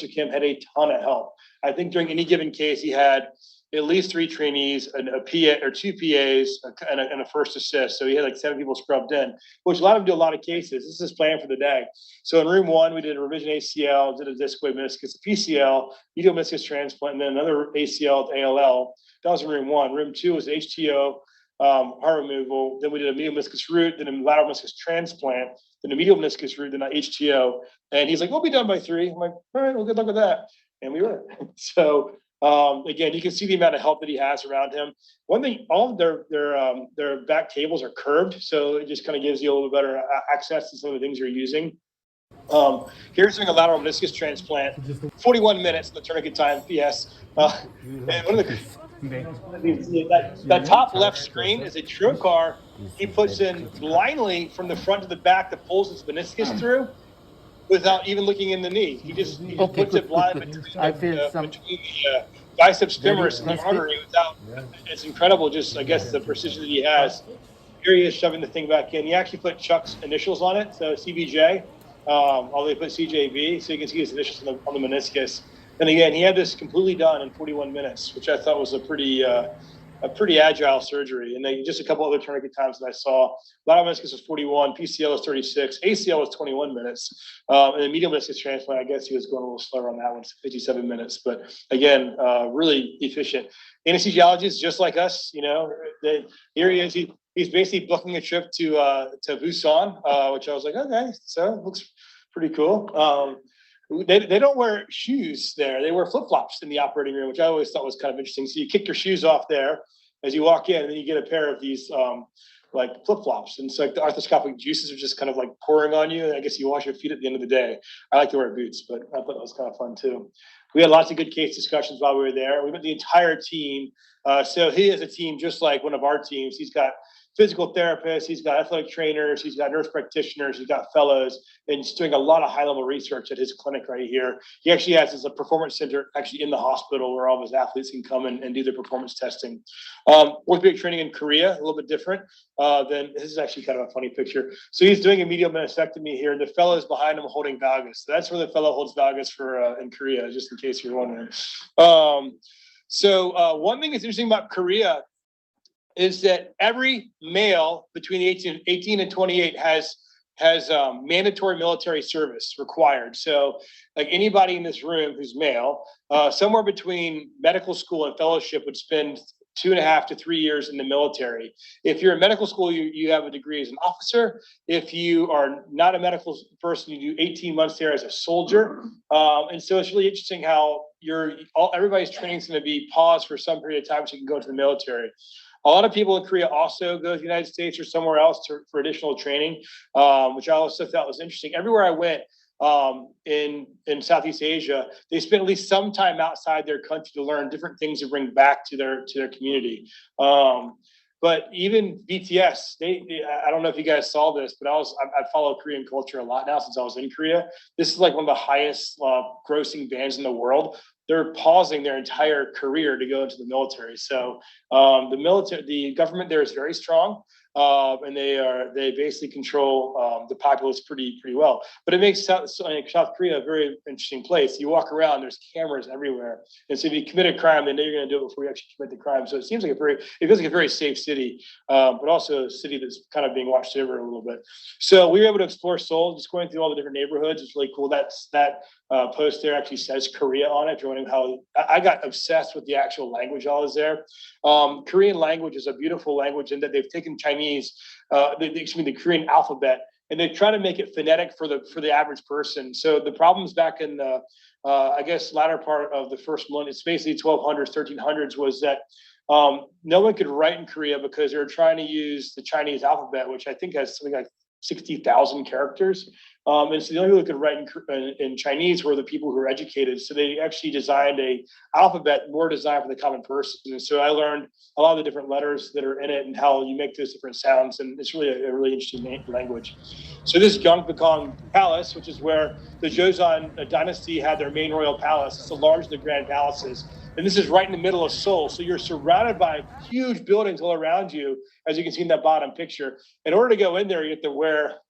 Kim had a ton of help. I think during any given case, he had at least 3 trainees, a PA or 2 PAs, and a first assist. So he had like 7 people scrubbed in, which a lot of them do a lot of cases. This is planned for the day. So in room 1, we did a revision ACL, did a discoid meniscus, a PCL, medial meniscus transplant, and then another ACL with ALL. That was in room 1. Room 2 was HTO, heart removal. Then we did a medial meniscus root, then a lateral meniscus transplant, then a medial meniscus root, then an HTO. And he's like, we'll be done by 3. I'm like, all right, well, good luck with that. And we were. So again, you can see the amount of help that he has around him. One thing, all of their back tables are curved, so it just kind of gives you a little better access to some of the things you're using. Here's doing a lateral meniscus transplant, 41 minutes in the tourniquet time, PS. And one of that top left screen is a true car he puts in blindly from the front to the back that pulls his meniscus through without even looking in the knee. He just puts it blind between the biceps femoris and the artery without. It's incredible, just I guess the precision that he has. Here he is shoving the thing back in. He actually put Chuck's initials on it, so CBJ. Although they put CJB, so you can see his initials on the meniscus. And again, he had this completely done in 41 minutes, which I thought was a pretty agile surgery. And then just a couple other tourniquet times that I saw. Lateral meniscus was 41, PCL was 36, ACL was 21 minutes. And then medial meniscus transplant, I guess he was going a little slower on that one, 57 minutes. But again, really efficient. Anesthesiologists, just like us, here he is. He's basically booking a trip to Busan, which I was like, okay, so it looks pretty cool. They don't wear shoes there. They wear flip-flops in the operating room, which I always thought was kind of interesting. So you kick your shoes off there as you walk in, and then you get a pair of these like flip-flops. And so like the arthroscopic juices are just kind of like pouring on you. And I guess you wash your feet at the end of the day. I like to wear boots, but I thought that was kind of fun too. We had lots of good case discussions while we were there. We met the entire team. So he has a team just like one of our teams. He's got physical therapists, he's got athletic trainers, he's got nurse practitioners, he's got fellows, and he's doing a lot of high-level research at his clinic right here. He actually has a performance center actually in the hospital where all of his athletes can come and do their performance testing. Orthopedic training in Korea, a little bit different. This is actually kind of a funny picture. So he's doing a medial meniscectomy here. The fellow is behind him holding valgus. So that's where the fellow holds valgus for in Korea, just in case you're wondering. One thing that's interesting about Korea is that every male between 18 and 28 has mandatory military service required. So like anybody in this room who's male, somewhere between medical school and fellowship would spend 2.5 to 3 years in the military. If you're in medical school, you have a degree as an officer. If you are not a medical person, you do 18 months there as a soldier. And so it's really interesting how everybody's training is going to be paused for some period of time so you can go into the military. A lot of people in Korea also go to the United States or somewhere else for additional training, which I also thought was interesting. Everywhere I went in Southeast Asia, they spent at least some time outside their country to learn different things to bring back to their community. But even BTS, I don't know if you guys saw this, but I follow Korean culture a lot now since I was in Korea. This is like one of the highest grossing bands in the world. They're pausing their entire career to go into the military. So the government there is very strong, and they basically control the populace pretty well. But it makes South Korea a very interesting place. You walk around, there's cameras everywhere, and so if you commit a crime, they know you're going to do it before you actually commit the crime. So it feels like a very safe city, but also a city that's kind of being watched over a little bit. So we were able to explore Seoul, just going through all the different neighborhoods. It's really cool. That post there actually says Korea on it, showing how I got obsessed with the actual language while I was there. Korean language is a beautiful language in that they've taken Chinese, the Korean alphabet, and they try to make it phonetic for the average person. So the problems back in the I guess latter part of the first millennium, it's basically 1200s, 1300s, was that no one could write in Korea because they were trying to use the Chinese alphabet, which I think has something like 60,000 characters. And so the only people who could write in Chinese were the people who were educated. So they actually designed a alphabet more designed for the common person. And so I learned a lot of the different letters that are in it and how you make those different sounds. And it's really a really interesting language. So this Gyeongbokgung Palace, which is where the Joseon dynasty had their main royal palace. It's the largest of the grand palaces. And this is right in the middle of Seoul. So you're surrounded by huge buildings all around you, as you can see in that bottom picture. In order to go in there, you have to wear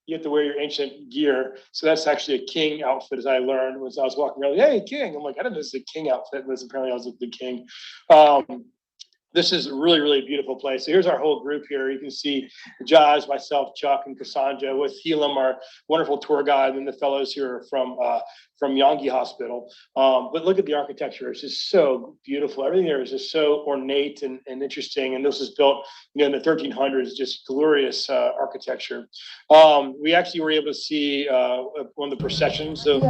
your ancient gear. So that's actually a king outfit, as I learned as I was walking around. Hey, king! I'm like, I didn't know this is a king outfit, but apparently I was the king. This is a really, really beautiful place. So here's our whole group here. You can see Jazz, myself, Chuck, and Cassandra with Helam, our wonderful tour guide, and the fellows here from Yonggi Hospital. But look at the architecture. It's just so beautiful. Everything there is just so ornate and interesting. And this was built, in the 1300s, just glorious architecture. We actually were able to see one of the processions of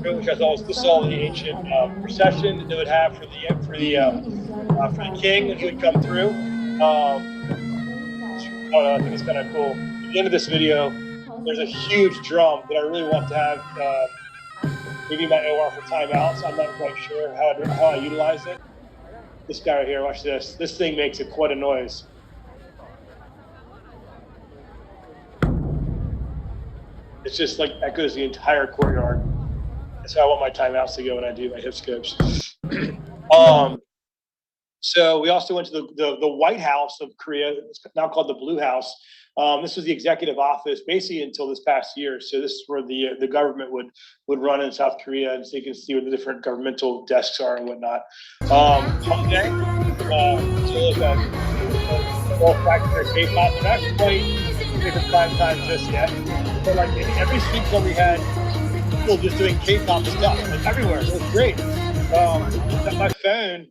which I thought was all the ancient procession that they would have for the king when he would come through. I think it's kind of cool. At the end of this video, there's a huge drum that I really want to have maybe my OR for timeouts. I'm not quite sure how I utilize it. This guy right here, watch this. This thing makes quite a noise. It's just like echoes the entire courtyard. That's how I want my timeouts to go when I do my hip scopes. So we also went to the White House of Korea. It's now called the Blue House. This was the executive office basically until this past year. So this is where the government would run in South Korea, and so you can see where the different governmental desks are and whatnot. Hongdae, all factor K-pop. We're not quite different prime time just yet, but like every street club we had people just doing K-pop stuff like everywhere. It was great. My phone.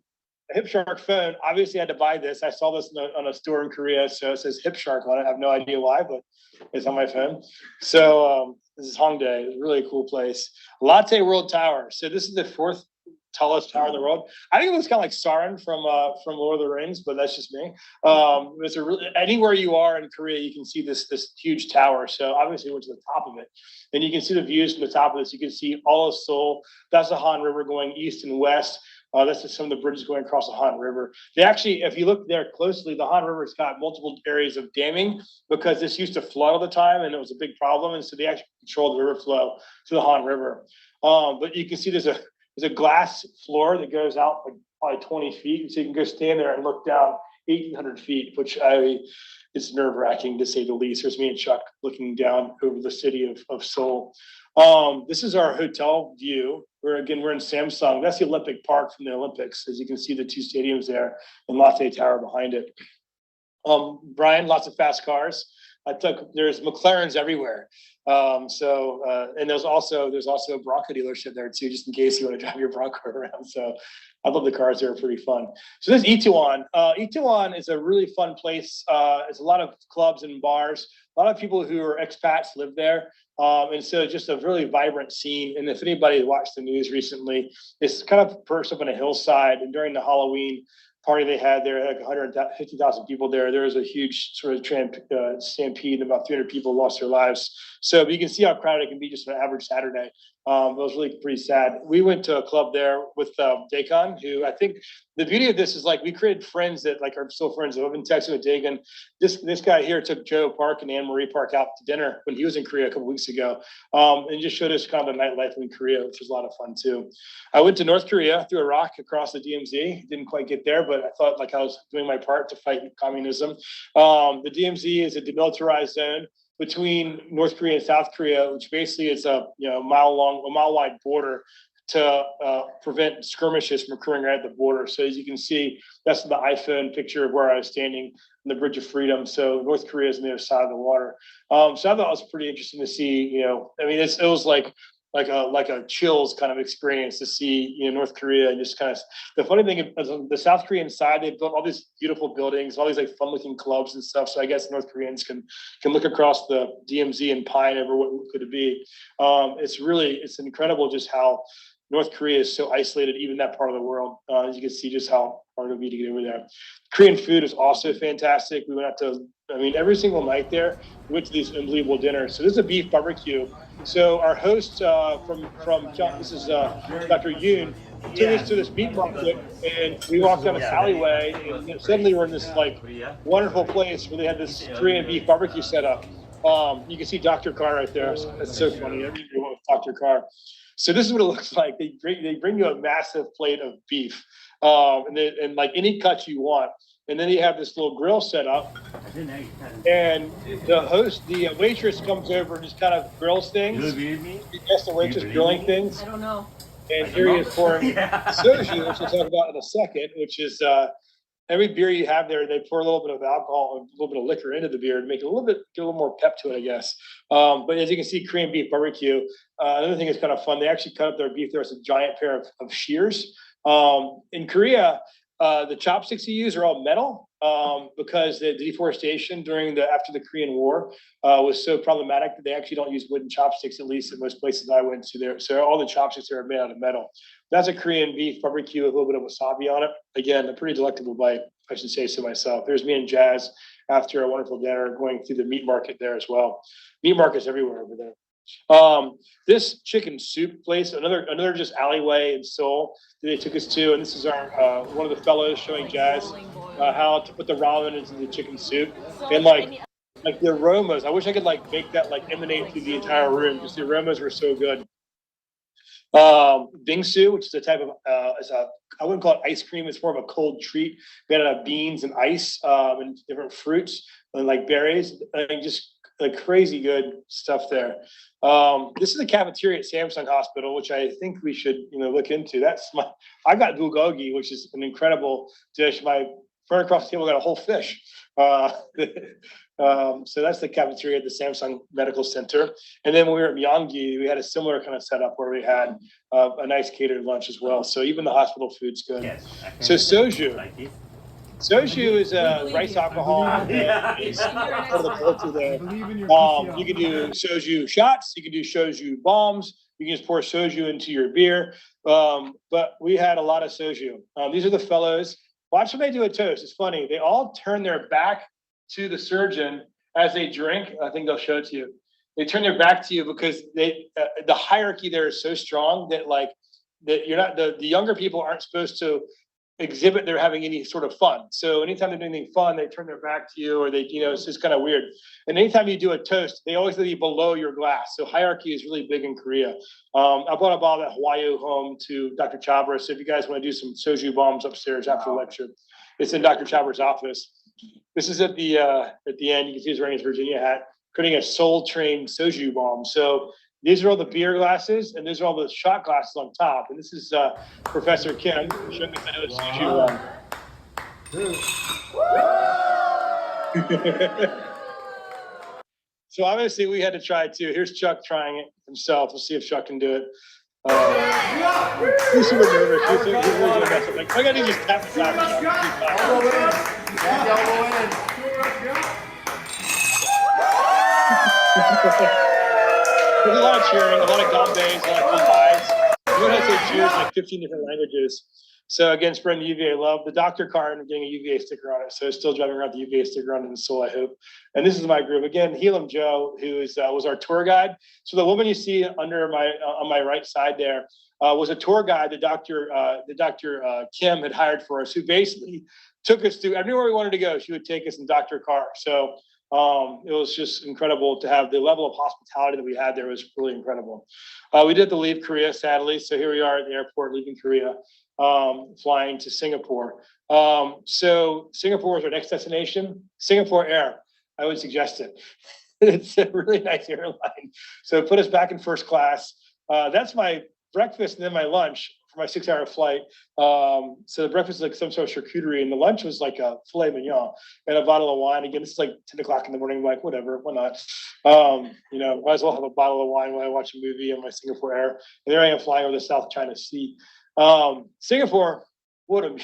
A Hipshark phone. Obviously, I had to buy this. I saw this on a store in Korea, so it says Hipshark on it. I have no idea why, but it's on my phone. So this is Hongdae. It's a really cool place. Latte World Tower. So this is the fourth tallest tower in the world. I think it looks kind of like Sauron from Lord of the Rings, but that's just me. It's anywhere you are in Korea, you can see this huge tower. So obviously, we went to the top of it, and you can see the views from the top of this. You can see all of Seoul. That's the Han River going east and west. That's just some of the bridges going across the Han River. They actually, if you look there closely, the Han River's got multiple areas of damming because this used to flood all the time and it was a big problem. And so they actually control the river flow to the Han River. But you can see there's a glass floor that goes out like probably 20 feet. And so you can go stand there and look down 1,800 feet, which it's nerve-wracking to say the least. There's me and Chuck looking down over the city of Seoul. This is our hotel view. We're in Samsung. That's the Olympic Park from the Olympics. As you can see, the two stadiums there and Latte Tower behind it. Brian, lots of fast cars. There's McLarens everywhere. And there's also a Bronco dealership there too, just in case you want to drive your Bronco around. So I love the cars. They're pretty fun. So this is Itaewon. Itaewon is a really fun place. It's a lot of clubs and bars. A lot of people who are expats live there. And so just a really vibrant scene. And if anybody watched the news recently, it's kind of perched up on a hillside. And during the Halloween party they had there, like 150,000 people there. There was a huge sort of stampede, and about 300 people lost their lives. So you can see how crowded it can be just an average Saturday. It was really pretty sad. We went to a club there with Dagon, who I think the beauty of this is like we created friends that like are still friends. I've been texting with Dagon. This guy here took Joe Park and Anne Marie Park out to dinner when he was in Korea a couple weeks ago, and just showed us kind of the nightlife in Korea, which was a lot of fun too. I went to North Korea, threw a rock across the DMZ. Didn't quite get there, but I thought like I was doing my part to fight communism. The DMZ is a demilitarized zone between North Korea and South Korea, which basically is a mile wide border to prevent skirmishes from occurring right at the border. So as you can see, that's the iPhone picture of where I was standing on the Bridge of Freedom. So North Korea is on the other side of the water. So I thought it was pretty interesting to see. It was like a chills kind of experience to see North Korea, and just kind of the funny thing is the South Korean side, they've built all these beautiful buildings, all these like fun looking clubs and stuff. So I guess North Koreans can look across the DMZ and pine over what could it be. It's incredible just how North Korea is so isolated, even that part of the world. As you can see just how hard it would be to get over there. Korean food is also fantastic. We went out to, I mean, every single night there, we went to these unbelievable dinners. So this is a beef barbecue. So our host this is Dr. Yoon, took us to this meat market, and we walked down this alleyway, and suddenly we're in this like wonderful place where they had this Korean beef barbecue set up. You can see Dr. Carr right there. That's so funny. Everybody went with Dr. Carr. So this is what it looks like. They bring you a massive plate of beef, and like any cut you want. And then you have this little grill set up, and the waitress comes over and just kind of grills things. Yes, the waitress grilling things. I don't know. And here he is pouring soju, which we'll talk about in a second, which is every beer you have there, they pour a little bit of alcohol, a little bit of liquor into the beer to make it get a little more pep to it, I guess. But as you can see, Korean beef barbecue. Another thing that's kind of fun, they actually cut up their beef there with a giant pair of shears. In Korea, the chopsticks you use are all metal because the deforestation after the Korean War was so problematic that they actually don't use wooden chopsticks, at least in most places I went to there. So all the chopsticks are made out of metal. That's a Korean beef barbecue with a little bit of wasabi on it. Again, a pretty delectable bite, I should say so myself. There's me and Jazz after a wonderful dinner going through the meat market there as well. Meat markets everywhere over there. This chicken soup place, another just alleyway in Seoul that they took us to, and this is our one of the fellows showing Jazz how to put the ramen into the chicken soup, and like the aromas. I wish I could like make that like emanate through the entire room because the aromas were so good. Bingsu, which is a type of I wouldn't call it ice cream. It's more of a cold treat made out of beans and ice and different fruits and like berries. And just like crazy good stuff there. This is the cafeteria at Samsung Hospital, which I think we should look into. I got bulgogi, which is an incredible dish. My friend across the table got a whole fish. So that's the cafeteria at the Samsung Medical Center. And then when we were at Myeonggi, we had a similar kind of setup where we had a nice catered lunch as well. So even the hospital food's good. Yes, so soju. Soju is a rice alcohol. It's part of the culture there. You can do soju shots. You can do soju bombs. You can just pour soju into your beer. But we had a lot of soju. These are the fellows. Watch when they do a toast. It's funny. They all turn their back to the surgeon as they drink. I think they'll show it to you. They turn their back to you because the hierarchy there is so strong that you're not the younger people aren't supposed to exhibit they're having any sort of fun. So anytime they're doing anything fun, they turn their back to you, or it's just kind of weird. And anytime you do a toast, they always leave you below your glass. So hierarchy is really big in Korea. I brought a bottle of Hawaii home to Dr. Chabra. So if you guys want to do some soju bombs upstairs after the lecture, it's in Dr. Chabra's office. This is at the end. You can see he's wearing his Virginia hat, creating a Soul Train soju bomb. So these are all the beer glasses, and these are all the shot glasses on top. And this is Professor Kim showing me how to do a soju bomb. So obviously we had to try it too. Here's Chuck trying it himself. We'll see if Chuck can do it. He's super nervous. Like, I gotta just tap the top. There's a lot of cheering, a lot of gambes, a lot of goodbyes. You know how to say cheers in like 15 different languages. So again, spreading the UVA love. The doctor card and getting a UVA sticker on it. So still driving around the UVA sticker on in the soul, I hope. And this is my group. Again, Helam Joe, who was our tour guide. So the woman you see under on my right side there was a tour guide the Dr. Kim had hired for us, who basically took us through everywhere we wanted to go. She would take us in Dr. Carr. So it was just incredible to have the level of hospitality that we had there. Was really incredible. We did have to leave Korea, sadly. So here we are at the airport leaving Korea, flying to Singapore. So Singapore is our next destination. Singapore Air, I would suggest it. It's a really nice airline. So put us back in first class. That's my breakfast and then my lunch for my 6-hour flight. So the breakfast is like some sort of charcuterie, and the lunch was like a filet mignon and a bottle of wine. Again, it's like 10 o'clock in the morning. I'm like, whatever, why not? Might as well have a bottle of wine while I watch a movie on my Singapore Air. And there I am flying over the South China Sea. Singapore, what an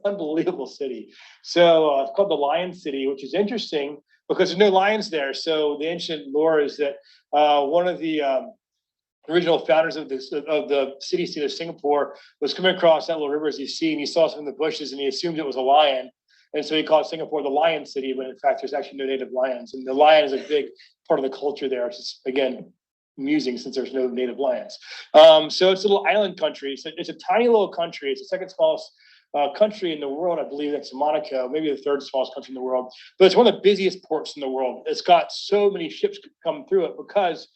unbelievable city. So it's called the Lion City, which is interesting because there's no lions there. So the ancient lore is that one of the original founders of the city state of Singapore, was coming across that little river as you see, and he saw some in the bushes, and he assumed it was a lion. And so he called Singapore the Lion City, when in fact there's actually no native lions. And the lion is a big part of the culture there, which is, again, amusing since there's no native lions. So it's a little island country. So it's a tiny little country. It's the second smallest country in the world, I believe, next to Monaco, maybe the third smallest country in the world. But it's one of the busiest ports in the world. It's got so many ships come through it because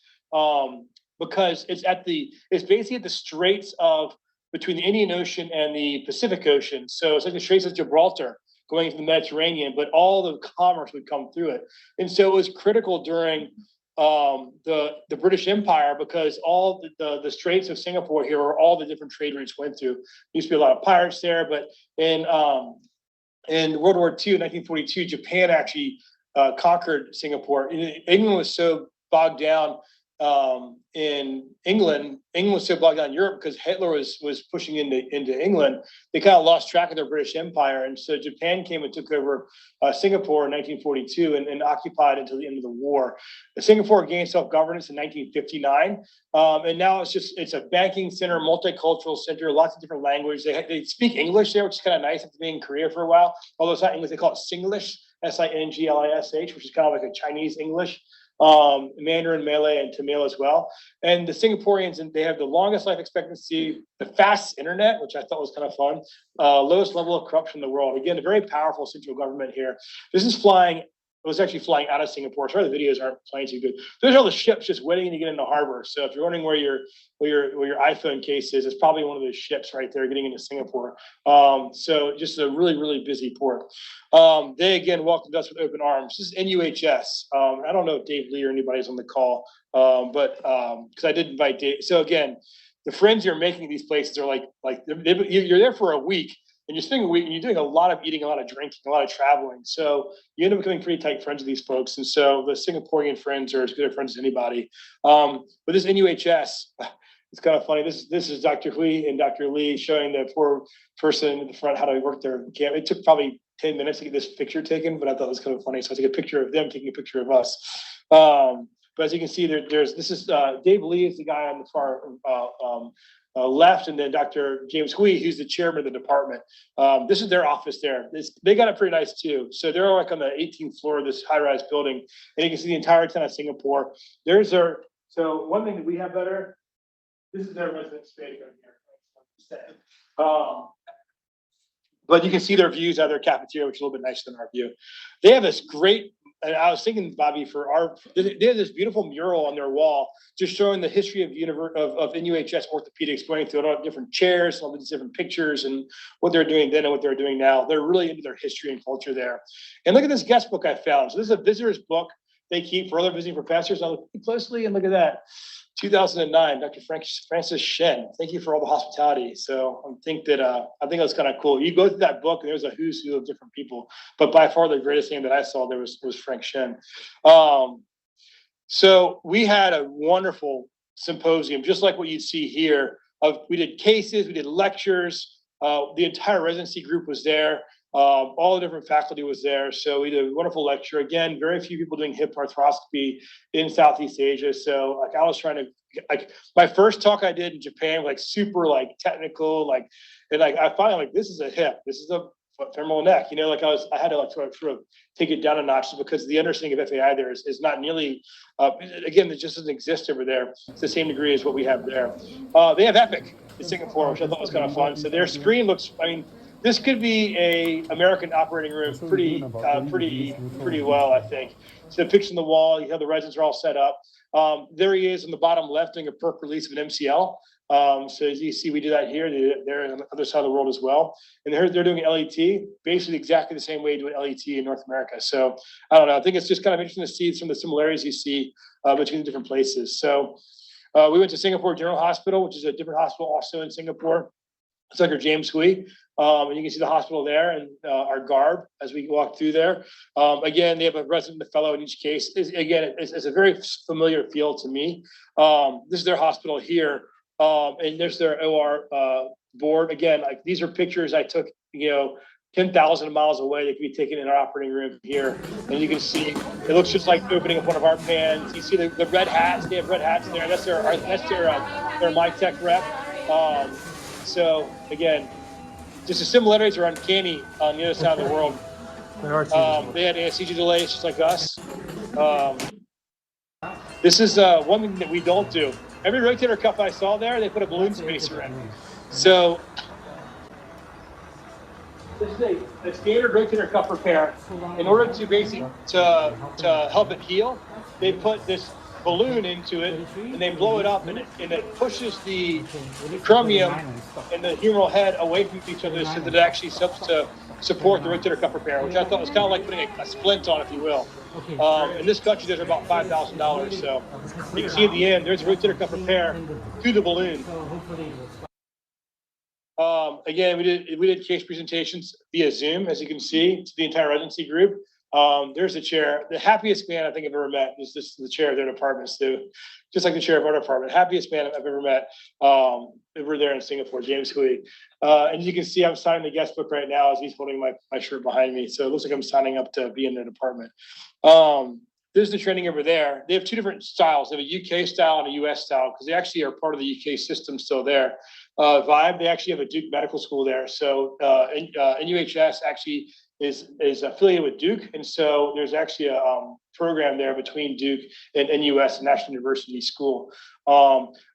it's basically at the straits of between the Indian Ocean and the Pacific Ocean. So it's like the Straits of Gibraltar going into the Mediterranean, but all the commerce would come through it. And so it was critical during the British Empire, because all the Straits of Singapore here are all the different trade routes went through. There used to be a lot of pirates there, but in World War II, 1942, Japan actually conquered Singapore. England was so bogged down in England was so bogged down in Europe because Hitler was pushing into England. They kind of lost track of their British Empire, and so Japan came and took over Singapore in 1942 and occupied until the end of the war. Singapore gained self-governance in 1959, and now it's a banking center, multicultural center, lots of different languages. They speak English there, which is kind of nice after being in Korea for a while. Although it's not English, they call it Singlish, Singlish, which is kind of like a Chinese English. Mandarin, Malay, and Tamil as well. And the Singaporeans, and they have the longest life expectancy, the fastest internet, which I thought was kind of fun, lowest level of corruption in the world. Again, a very powerful central government here. This is it was actually flying out of Singapore. Sorry, the videos aren't playing too good. Those are all the ships just waiting to get into harbor. So if you're wondering where your iPhone case is, it's probably one of those ships right there getting into Singapore. So just a really, really busy port. They again welcomed us with open arms. This is NUHS. I don't know if Dave Lee or anybody's on the call, but because I did invite Dave. So again, the friends you're making at these places are you're there for a week. And you're spending a week and you're doing a lot of eating, a lot of drinking, a lot of traveling. So you end up becoming pretty tight friends with these folks. And so the Singaporean friends are as good a friends as anybody. But this NUHS, it's kind of funny. This is Dr. Hui and Dr. Lee showing the poor person in the front how to work their camp. It took probably 10 minutes to get this picture taken, but I thought it was kind of funny. So I took a picture of them taking a picture of us. But as you can see, this is Dave Lee is the guy on the far left, and then Dr. James Hui, who's the chairman of the department. This is their office there. They got it pretty nice too. So they're like on the 18th floor of this high-rise building, and you can see the entire town of Singapore. So one thing that we have better, this is their residence space right here. But you can see their views out of their cafeteria, which is a little bit nicer than our view. They have this great, and I was thinking, Bobby, they have this beautiful mural on their wall, just showing the history of NUHS orthopedics, going through all the different chairs, all these different pictures, and what they're doing then and what they're doing now. They're really into their history and culture there. And look at this guest book I found. So this is a visitor's book they keep for other visiting professors. I'll look closely and look at that. 2009, Dr. Francis Shen. Thank you for all the hospitality. So I think that's kind of cool. You go through that book and there's a who's who of different people, but by far the greatest name that I saw there was Frank Shen. So we had a wonderful symposium, just like what you'd see here. We did cases, we did lectures. The entire residency group was there. All the different faculty was there. So we did a wonderful lecture. Again, very few people doing hip arthroscopy in Southeast Asia. So I was trying to, my first talk I did in Japan, super technical, and I finally this is a hip, this is a femoral neck, I had to sort of take it down a notch because the understanding of FAI there is not nearly, again, it just doesn't exist over there. It's the same degree as what we have there. They have Epic in Singapore, which I thought was kind of fun. So their screen looks, this could be a American operating room pretty well, I think. So the picture on the wall, you have the residents are all set up. There he is on the bottom left doing a perk release of an MCL. So as you see, we do that here. They're on the other side of the world as well. And they're doing LET, basically exactly the same way you do an LET in North America. So I don't know. I think it's just kind of interesting to see some of the similarities you see between the different places. So we went to Singapore General Hospital, which is a different hospital also in Singapore. It's Dr. James Hui. And you can see the hospital there and our garb as we walk through there. Again, they have a resident and a fellow in each case. It's a very familiar feel to me. This is their hospital here. And there's their OR board. Again, these are pictures I took, 10,000 miles away. They could be taken in our operating room here. And you can see, it looks just like opening up one of our pans. You see the red hats, they have red hats there. That's their MyTech rep. So again, just the similarities are uncanny on the other side of the world. They had anesthesia delays just like us. This is one thing that we don't do. Every rotator cuff I saw there, they put a balloon spacer in. So this is a standard rotator cuff repair. In order to basically to help it heal, they put this balloon into it and they blow it up, and it pushes the chromium and the humeral head away from each other so that it actually helps to support the rotator cuff repair, which I thought was kind of like putting a splint on, if you will. In this country, those are about $5,000. So you can see at the end, there's a rotator cuff repair to the balloon. Again, we did case presentations via Zoom, as you can see, to the entire residency group. There's the chair. The happiest man I think I've ever met is the chair of their departments too, just like the chair of our department. Happiest man I've ever met. We're there in Singapore, James Hui. And you can see I'm signing the guest book right now as he's holding my shirt behind me. So it looks like I'm signing up to be in their department. There's the training over there. They have two different styles. They have a UK style and a US style because they actually are part of the UK system still there. Vibe, they actually have a Duke Medical School there. So NUHS actually is affiliated with Duke. And so there's actually a program there between Duke and NUS, National University School.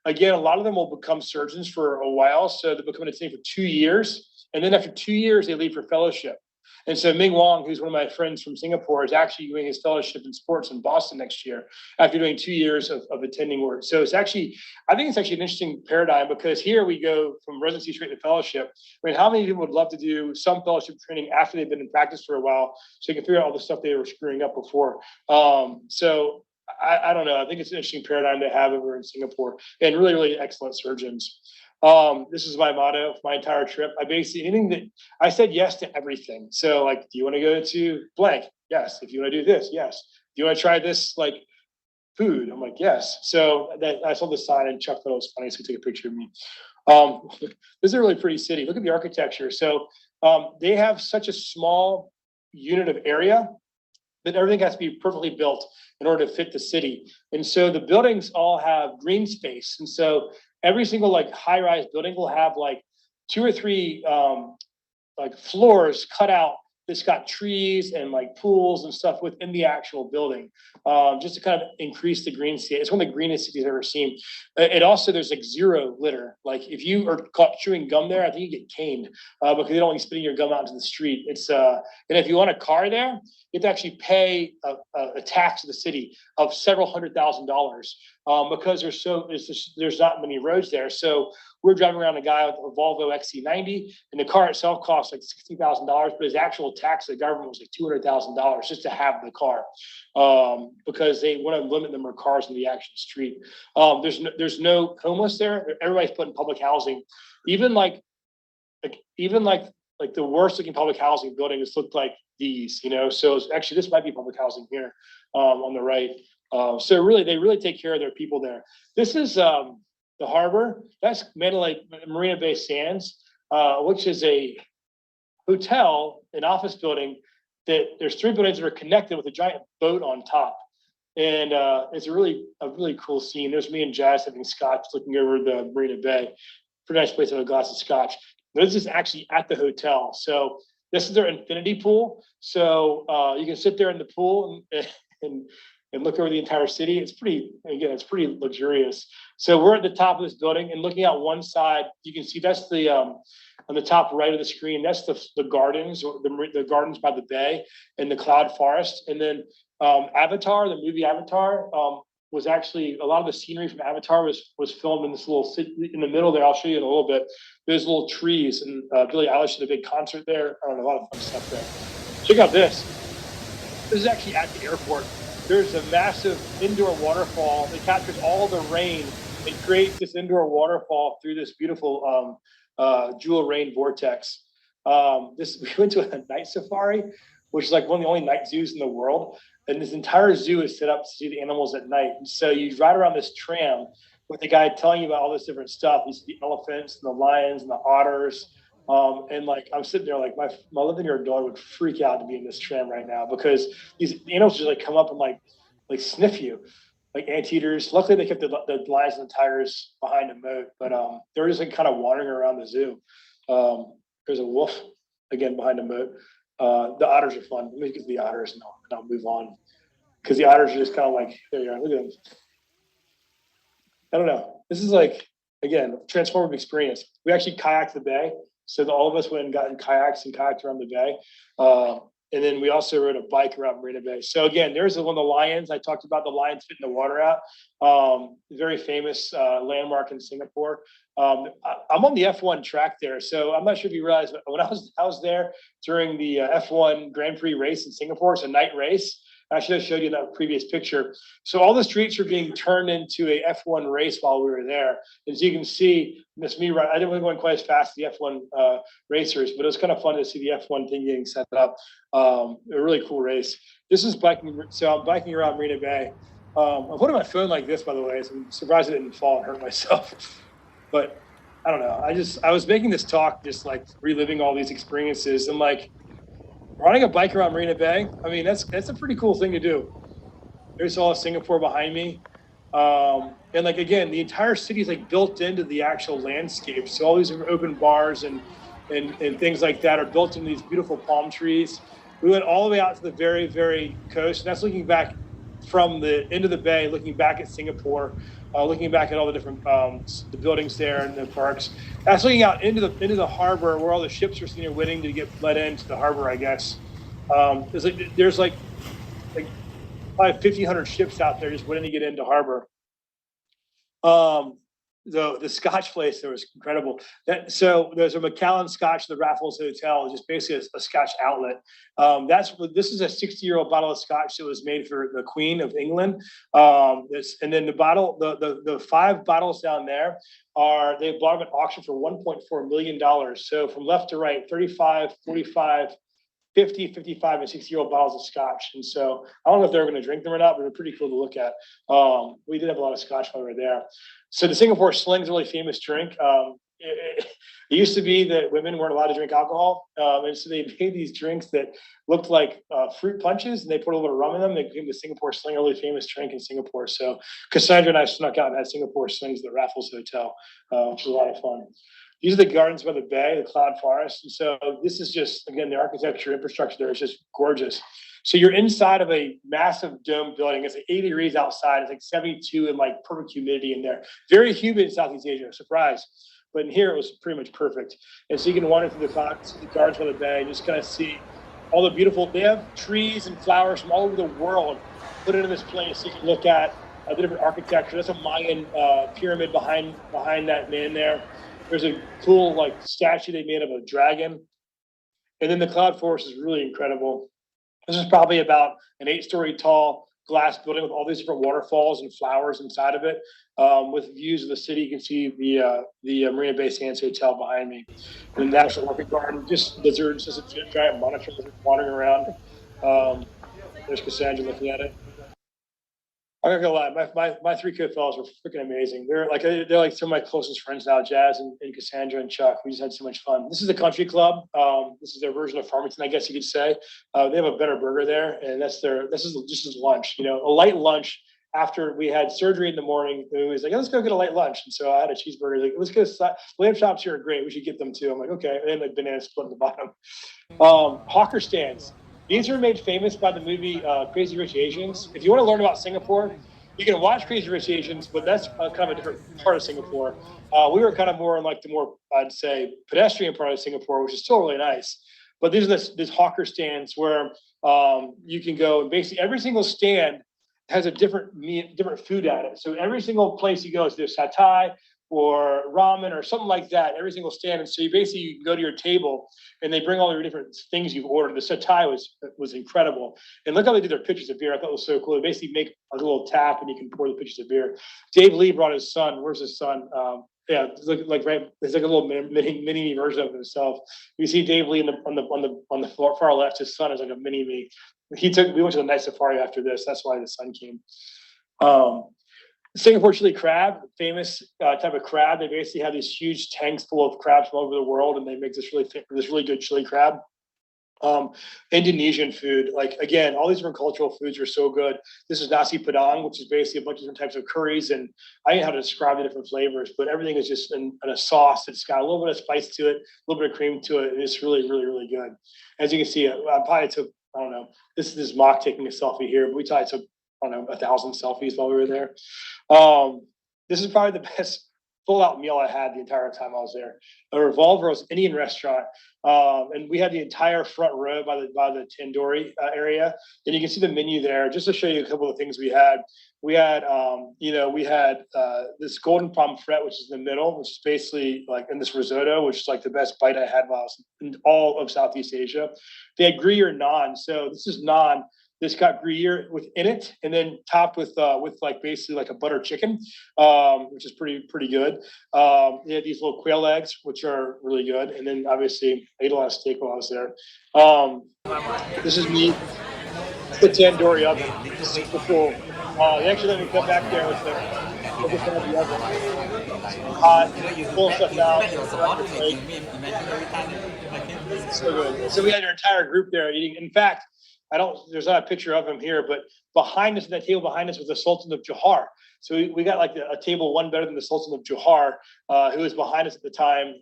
Again, a lot of them will become surgeons for a while. So they become an attending for 2 years. And then after 2 years, they leave for fellowship. And so Ming Wong, who's one of my friends from Singapore, is actually doing his fellowship in sports in Boston next year after doing 2 years of attending work. So it's actually, I think it's actually an interesting paradigm because here we go from residency straight to fellowship. I mean, how many people would love to do some fellowship training after they've been in practice for a while so you can figure out all the stuff they were screwing up before? So I don't know. I think it's an interesting paradigm to have over in Singapore and really, really excellent surgeons. This is my motto for my entire trip. I said yes to everything. So like, do you want to go to blank? Yes. If you want to do this, yes. Do you want to try this like food? I'm like, yes. So I saw the sign and Chuck thought it was funny, so he took a picture of me. This is a really pretty city. Look at the architecture. So they have such a small unit of area that everything has to be perfectly built in order to fit the city. And so the buildings all have green space. And so every single like high-rise building will have like 2 or 3 like floors cut out that's got trees and like pools and stuff within the actual building, just to kind of increase the green space. It's one of the greenest cities I've ever seen. It also, there's like zero litter. Like if you are caught chewing gum there, I think you get caned because they don't want you spitting your gum out into the street. It's and if you want a car there, you have to actually pay a tax to the city of several $100,000 because there's not many roads there. So we're driving around a guy with a Volvo XC90, and the car itself costs like $60,000, but his actual tax to the government was like $200,000 just to have the car, because they want to limit the number of cars in the actual street. There's no homeless there. Everybody's put in public housing. Even like the worst looking public housing buildings looked like these, you know. So actually, this might be public housing here on the right. So really, they really take care of their people there. This is the harbor. That's Mandalay Marina Bay Sands, which is a hotel, an office building that there's 3 buildings that are connected with a giant boat on top. And it's a really cool scene. There's me and Jazz having scotch looking over the Marina Bay. Pretty nice place to have a glass of scotch. This is actually at the hotel. So this is their infinity pool. So you can sit there in the pool and look over the entire city. It's pretty luxurious. So we're at the top of this building and looking out one side, you can see that's the on the top right of the screen, that's the gardens, or the gardens by the bay and the cloud forest. And then Avatar, the movie Avatar, was actually, a lot of the scenery from Avatar was filmed in this little city in the middle there. I'll show you in a little bit. There's little trees, and Billie Eilish did a big concert there. I don't know, a lot of fun stuff there. Check out this. This is actually at the airport. There's a massive indoor waterfall that captures all the rain and creates this indoor waterfall through this beautiful jewel rain vortex. We went to a night safari, which is like one of the only night zoos in the world. And this entire zoo is set up to see the animals at night. And so you ride around this tram with the guy telling you about all this different stuff. You see the elephants and the lions and the otters And like I'm sitting there, like my 11-year-old daughter would freak out to be in this tram right now because these animals just like come up and like sniff you, like anteaters. Luckily, they kept the lions and the tigers behind the moat, but they're just like kind of wandering around the zoo. There's a wolf again behind the moat. The otters are fun. Let me get to the otters and I'll move on because the otters are just kind of like, there you are. Look at them. I don't know. This is like, again, transformative experience. We actually kayaked the bay. So all of us went and got in kayaks and kayaked around the bay. And then we also rode a bike around Marina Bay. So again, there's one of the lions. I talked about the lions spitting the water out. Very famous landmark in Singapore. I'm on the F1 track there. So I'm not sure if you realize, but when I was there during the F1 Grand Prix race in Singapore, it's a night race. I should have showed you that previous picture. So all the streets are being turned into a F1 race while we were there. As you can see, this me right. I didn't go quite as fast as the F1 racers, but it was kind of fun to see the F1 thing getting set up. A really cool race. This is biking. So I'm biking around Marina Bay. I'm putting my phone like this, by the way. So I'm surprised I didn't fall and hurt myself. But I don't know. I was making this talk, just like reliving all these experiences, and like, riding a bike around Marina Bay, I mean, that's a pretty cool thing to do. There's all of Singapore behind me. And like, again, the entire city is like built into the actual landscape. So all these open bars and things like that are built into these beautiful palm trees. We went all the way out to the very, very coast. And that's looking back from the end of the bay, looking back at Singapore, looking back at all the different the buildings there and the parks. That's looking out into the harbor where all the ships are sitting there waiting to get let into the harbor, I guess. There's like probably 1,500 ships out there just waiting to get into harbor. The Scotch place there was incredible. So there's a Macallan Scotch, the Raffles Hotel, just basically a Scotch outlet. This is a 60-year-old bottle of Scotch that was made for the Queen of England. And then the 5 bottles down there they bought them at auction for $1.4 million. So from left to right, 35, 45, 50, 55, and 60-year-old bottles of Scotch. And so I don't know if they're going to drink them or not, but they're pretty cool to look at. We did have a lot of Scotch while we were there. So the Singapore Sling's a really famous drink. It used to be that women weren't allowed to drink alcohol. And so they made these drinks that looked like fruit punches, and they put a little bit of rum in them. They became the Singapore Sling, a really famous drink in Singapore. So Cassandra and I snuck out and had Singapore Slings at the Raffles Hotel, which was a lot of fun. These are the gardens by the bay, the cloud forest. And so this is just, again, the architecture infrastructure there is just gorgeous. So you're inside of a massive dome building. It's like 80 degrees outside. It's like 72 and like perfect humidity in there. Very humid in Southeast Asia, surprise. But in here, it was pretty much perfect. And so you can wander through the gardens by the bay and just kind of see all the beautiful, they have trees and flowers from all over the world put into this place. So you can look at the different architecture. That's a Mayan pyramid behind that man there. There's a cool like statue they made of a dragon. And then the cloud forest is really incredible. This is probably about an 8-story tall glass building with all these different waterfalls and flowers inside of it, with views of the city. You can see the Marina Bay Sands Hotel behind me. The National Market Garden, just lizards, just a giant monitor wandering around. There's Cassandra looking at it. I'm not gonna lie, my 3 co-fellows were freaking amazing. They're like some of my closest friends now, Jazz and Cassandra and Chuck. We just had so much fun. This is the country club. This is their version of Farmington, I guess you could say. They have a better burger there, and this is just as lunch. You know, a light lunch after we had surgery in the morning. It was like, let's go get a light lunch. And so I had a cheeseburger. Like, let's go. Lamb chops here are great. We should get them too. I'm like, okay. And then like banana split at the bottom. Hawker stands. These are made famous by the movie Crazy Rich Asians. If you want to learn about Singapore, you can watch Crazy Rich Asians, but that's kind of a different part of Singapore. We were kind of more in like the more, I'd say, pedestrian part of Singapore, which is still really nice. But these are these hawker stands where you can go, and basically every single stand has a different food at it. So every single place you go is there's satay or ramen or something like that, every single stand. And so you can go to your table and they bring all your different things you've ordered. The satay was incredible. And look how they did their pitchers of beer. I thought it was so cool. They basically make a little tap and you can pour the pitchers of beer. Dave Lee brought his son. Where's his son? Yeah, it's like a little mini version of himself. You see Dave Lee on the far left. His son is like a mini me. We went to the night safari after this. That's why the son came. Singapore chili crab, famous type of crab. They basically have these huge tanks full of crabs from all over the world, and they make this really good chili crab. Indonesian food, like again, all these different cultural foods are so good. This is nasi padang, which is basically a bunch of different types of curries, and I don't know how to describe the different flavors, but everything is just in a sauce. It's got a little bit of spice to it, a little bit of cream to it, and it's really, really, really good. As you can see, I probably took, I don't know, this is Mock taking a selfie here, but we probably took, I don't know, 1,000 selfies while we were there. This is probably the best full-out meal I had the entire time I was there. A revolver was Indian restaurant, and we had the entire front row by the tandoori area. And you can see the menu there. Just to show you a couple of things we had. We had, this golden pomfret, which is in the middle, which is basically like in this risotto, which is like the best bite I had while I was in all of Southeast Asia. They had gruyere naan. So this is naan. This got gruyere within it, and then topped with like basically like a butter chicken, which is pretty good. They had these little quail eggs, which are really good, and then obviously I ate a lot of steak while I was there. This is me, the tandoori oven. It's super cool. They actually let me come back there with the oven. Hot, pull stuff out. So good. So we had our entire group there eating. In fact, there's not a picture of him here, but behind us, that table behind us was the Sultan of Johor. So we got like a table one better than the Sultan of Johor, who was behind us at the time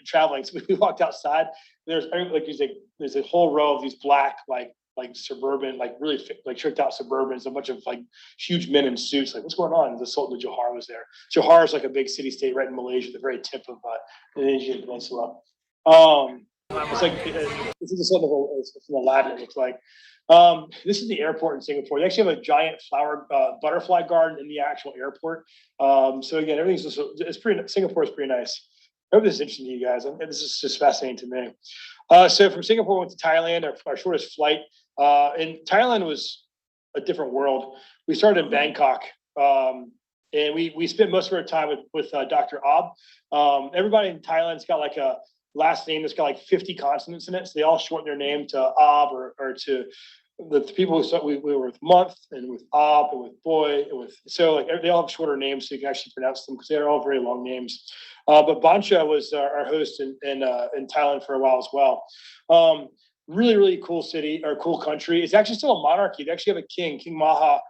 traveling. So we walked outside. There's a whole row of these black, like suburban, like really like tricked out Suburbans, a bunch of like huge men in suits. Like, what's going on? The Sultan of Johor was there. Johor is like a big city state right in Malaysia, the very tip of the Indonesian peninsula. It's like this is a sort of from Aladdin. It looks like this is the airport in Singapore. They actually have a giant flower butterfly garden in the actual airport. So again, everything's just, Singapore is pretty nice. I hope this is interesting to you guys. And this is just fascinating to me. So from Singapore, we went to Thailand. Our shortest flight. And Thailand was a different world. We started in Bangkok. And we spent most of our time with Dr. Ab. Everybody in Thailand's got like a last name that's got like 50 consonants in it. So they all shorten their name to Ab or to the people who we were with Month and with Ab and with Boy and with, so like they all have shorter names so you can actually pronounce them because they're all very long names. But Bancha was our host in Thailand for a while as well. Really, really cool city or cool country. It's actually still a monarchy. They actually have a king, King Maha,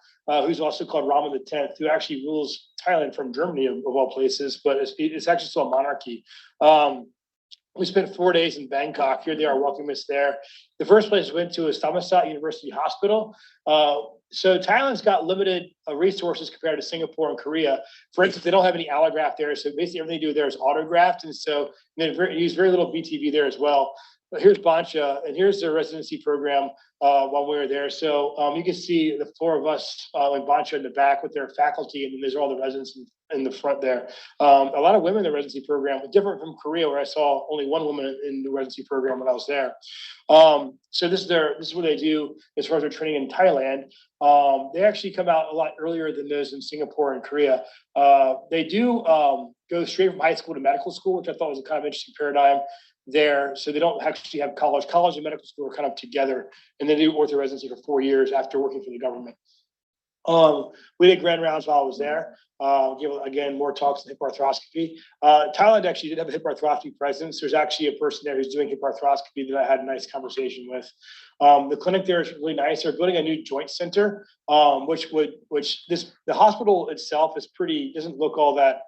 who's also called Rama X, who actually rules Thailand from Germany of all places, but it's actually still a monarchy. We spent 4 days in Bangkok. Here they are welcoming us there. The first place we went to is Thammasat University Hospital. So Thailand's got limited resources compared to Singapore and Korea. For instance, they don't have any allograft there. So basically everything they do there is autograft. And so they use very little BTV there as well. But here's Bancha, and here's their residency program while we were there. So you can see the four of us in Bancha in the back with their faculty, and then there's all the residents in the front there. A lot of women in the residency program, different from Korea, where I saw only one woman in the residency program when I was there. So this is what they do as far as their training in Thailand. They actually come out a lot earlier than those in Singapore and Korea. They do go straight from high school to medical school, which I thought was a kind of interesting paradigm there. So they don't actually have college. College and medical school are kind of together, and they do ortho residency for 4 years after working for the government. We did grand rounds while I was there. Give again more talks on hip arthroscopy. Thailand actually did have a hip arthroscopy presence. There's actually a person there who's doing hip arthroscopy that I had a nice conversation with. The clinic there is really nice. They're building a new joint center, the hospital itself doesn't look all that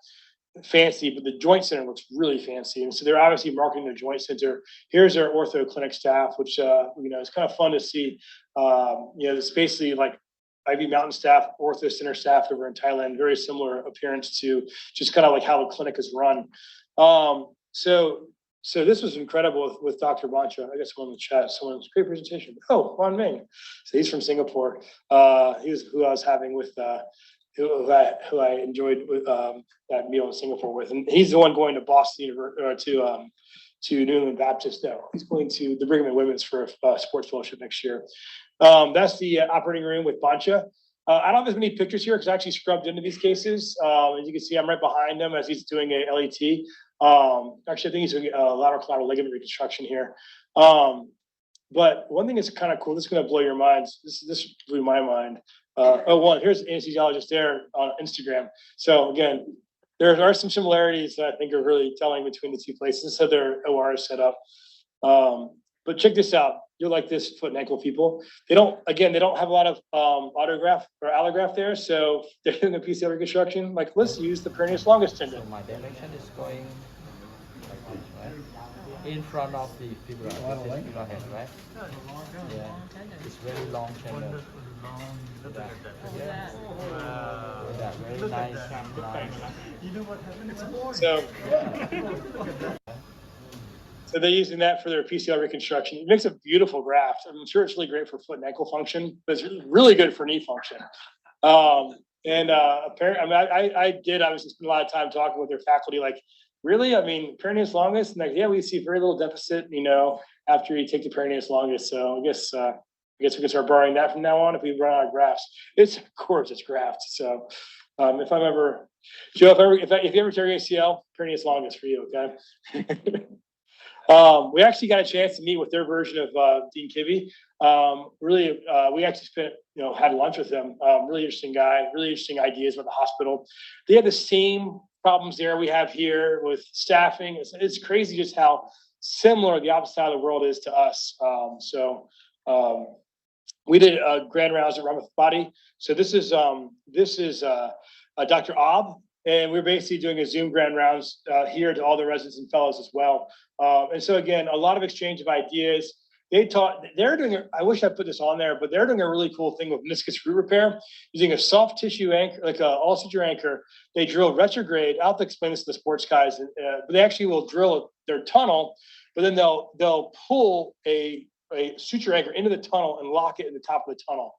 fancy, but the joint center looks really fancy. And so they're obviously marketing the joint center. Here's their ortho clinic staff, which, it's kind of fun to see. It's basically like Ivy Mountain staff, ortho center staff over in Thailand, very similar appearance to just kind of like how the clinic is run. So this was incredible with Dr. Bancha. I guess someone in the chat, someone's great presentation. Oh, Juan Ming. So he's from Singapore. He was who I was having with, who I enjoyed with that meal in Singapore with, and he's the one going to Boston University to New England Baptist. No, he's going to the Brigham and Women's for a sports fellowship next year. That's the operating room with Bancha. I don't have as many pictures here because I actually scrubbed into these cases. As you can see, I'm right behind him as he's doing a LET. Actually, I think he's doing a lateral collateral ligament reconstruction here. But one thing that's kind of cool, this is going to blow your minds. This blew my mind. Here's the anesthesiologist there on Instagram. So again, there are some similarities that I think are really telling between the two places. So their OR is set up. But check this out. You'll like this, foot and ankle people. They don't have a lot of autograft or allograft there. So they're doing a PCL reconstruction. Like, let's use the peroneus longus tendon. So my direction is going like this, right? In front of the fibula, this is fibula head, right? Yeah, it's very long tendon. Yeah, very nice. So they're using that for their PCL reconstruction. It makes a beautiful graft. I'm sure it's really great for foot and ankle function, but it's really good for knee function. Apparently, I was spending a lot of time talking with their faculty, like, really? I mean, peroneus longus? And like, yeah, we see very little deficit, after you take the peroneus longus. So I guess we can start borrowing that from now on if we run out of grafts. Of course, it's graft. So if I'm ever, Joe, if you ever tear your ACL, peroneus longus for you, okay? We actually got a chance to meet with their version of Dean Kibbe. We actually had lunch with him. Really interesting guy, really interesting ideas about the hospital. They have the same problems there we have here with staffing. It's crazy just how similar the opposite side of the world is to us. We did grand rounds at Ramathabadi. So this is Dr. Ab. And we're basically doing a Zoom grand rounds here to all the residents and fellows as well. And so again, a lot of exchange of ideas. I wish I put this on there, but they're doing a really cool thing with meniscus root repair using a soft tissue anchor, like a all suture anchor. They drill retrograde. I'll have to explain this to the sports guys, but they actually will drill their tunnel, but then they'll pull a suture anchor into the tunnel and lock it in the top of the tunnel.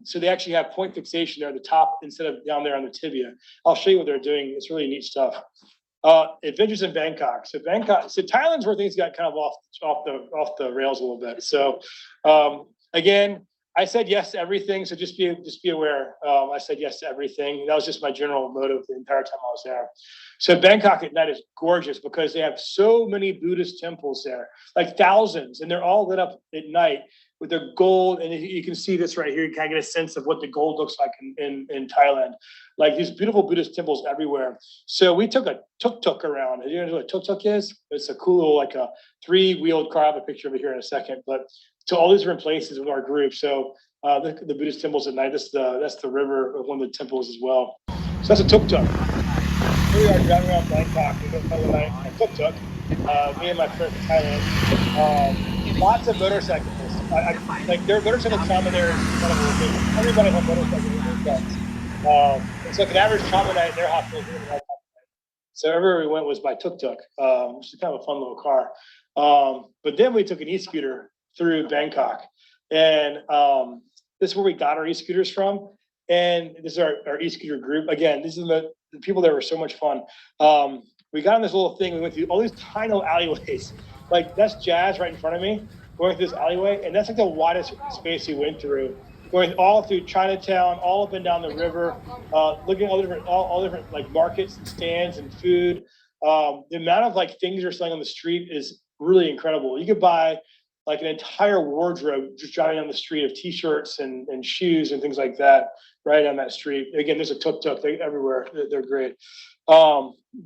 So they actually have point fixation there at the top instead of down there on the tibia. I'll show you what they're doing. It's really neat stuff. Adventures in Bangkok. So Thailand's where things got kind of off the rails a little bit. So again, I said yes to everything. So just be aware. I said yes to everything. That was just my general motive the entire time I was there. So Bangkok at night is gorgeous because they have so many Buddhist temples there, like thousands, and they're all lit up at night with their gold. And you can see this right here. You kind of get a sense of what the gold looks like in Thailand, like these beautiful Buddhist temples everywhere. So we took a tuk-tuk around. You know what a tuk-tuk is? It's a cool little, like a 3-wheeled car. I have a picture of it here in a second, but to all these different places with our group. So the Buddhist temples at night, that's the river of one of the temples as well. So that's a tuk-tuk. Here we are driving around Bangkok. We go for the night on a tuk-tuk. Me and my friend from Thailand. Lots of motorcyclists. Like their motorcycle trauma there is incredible. Everybody has motorcycles. It's like an average trauma night in their hospital. So everywhere we went was by tuk-tuk, which is kind of a fun little car. But then we took an e-scooter through Bangkok. And this is where we got our e-scooters from. And this is our e-scooter group. Again, these are the people that were so much fun. We got on this little thing. We went through all these tiny little alleyways. Like that's Jazz right in front of me, going through this alleyway. And that's like the widest space he went through. Going all through Chinatown, all up and down the river, looking at all different like markets and stands and food. The amount of like things you're selling on the street is really incredible. You could buy like an entire wardrobe just driving on the street of t-shirts and shoes and things like that right on that street. Again, there's a tuk-tuk everywhere. They're great.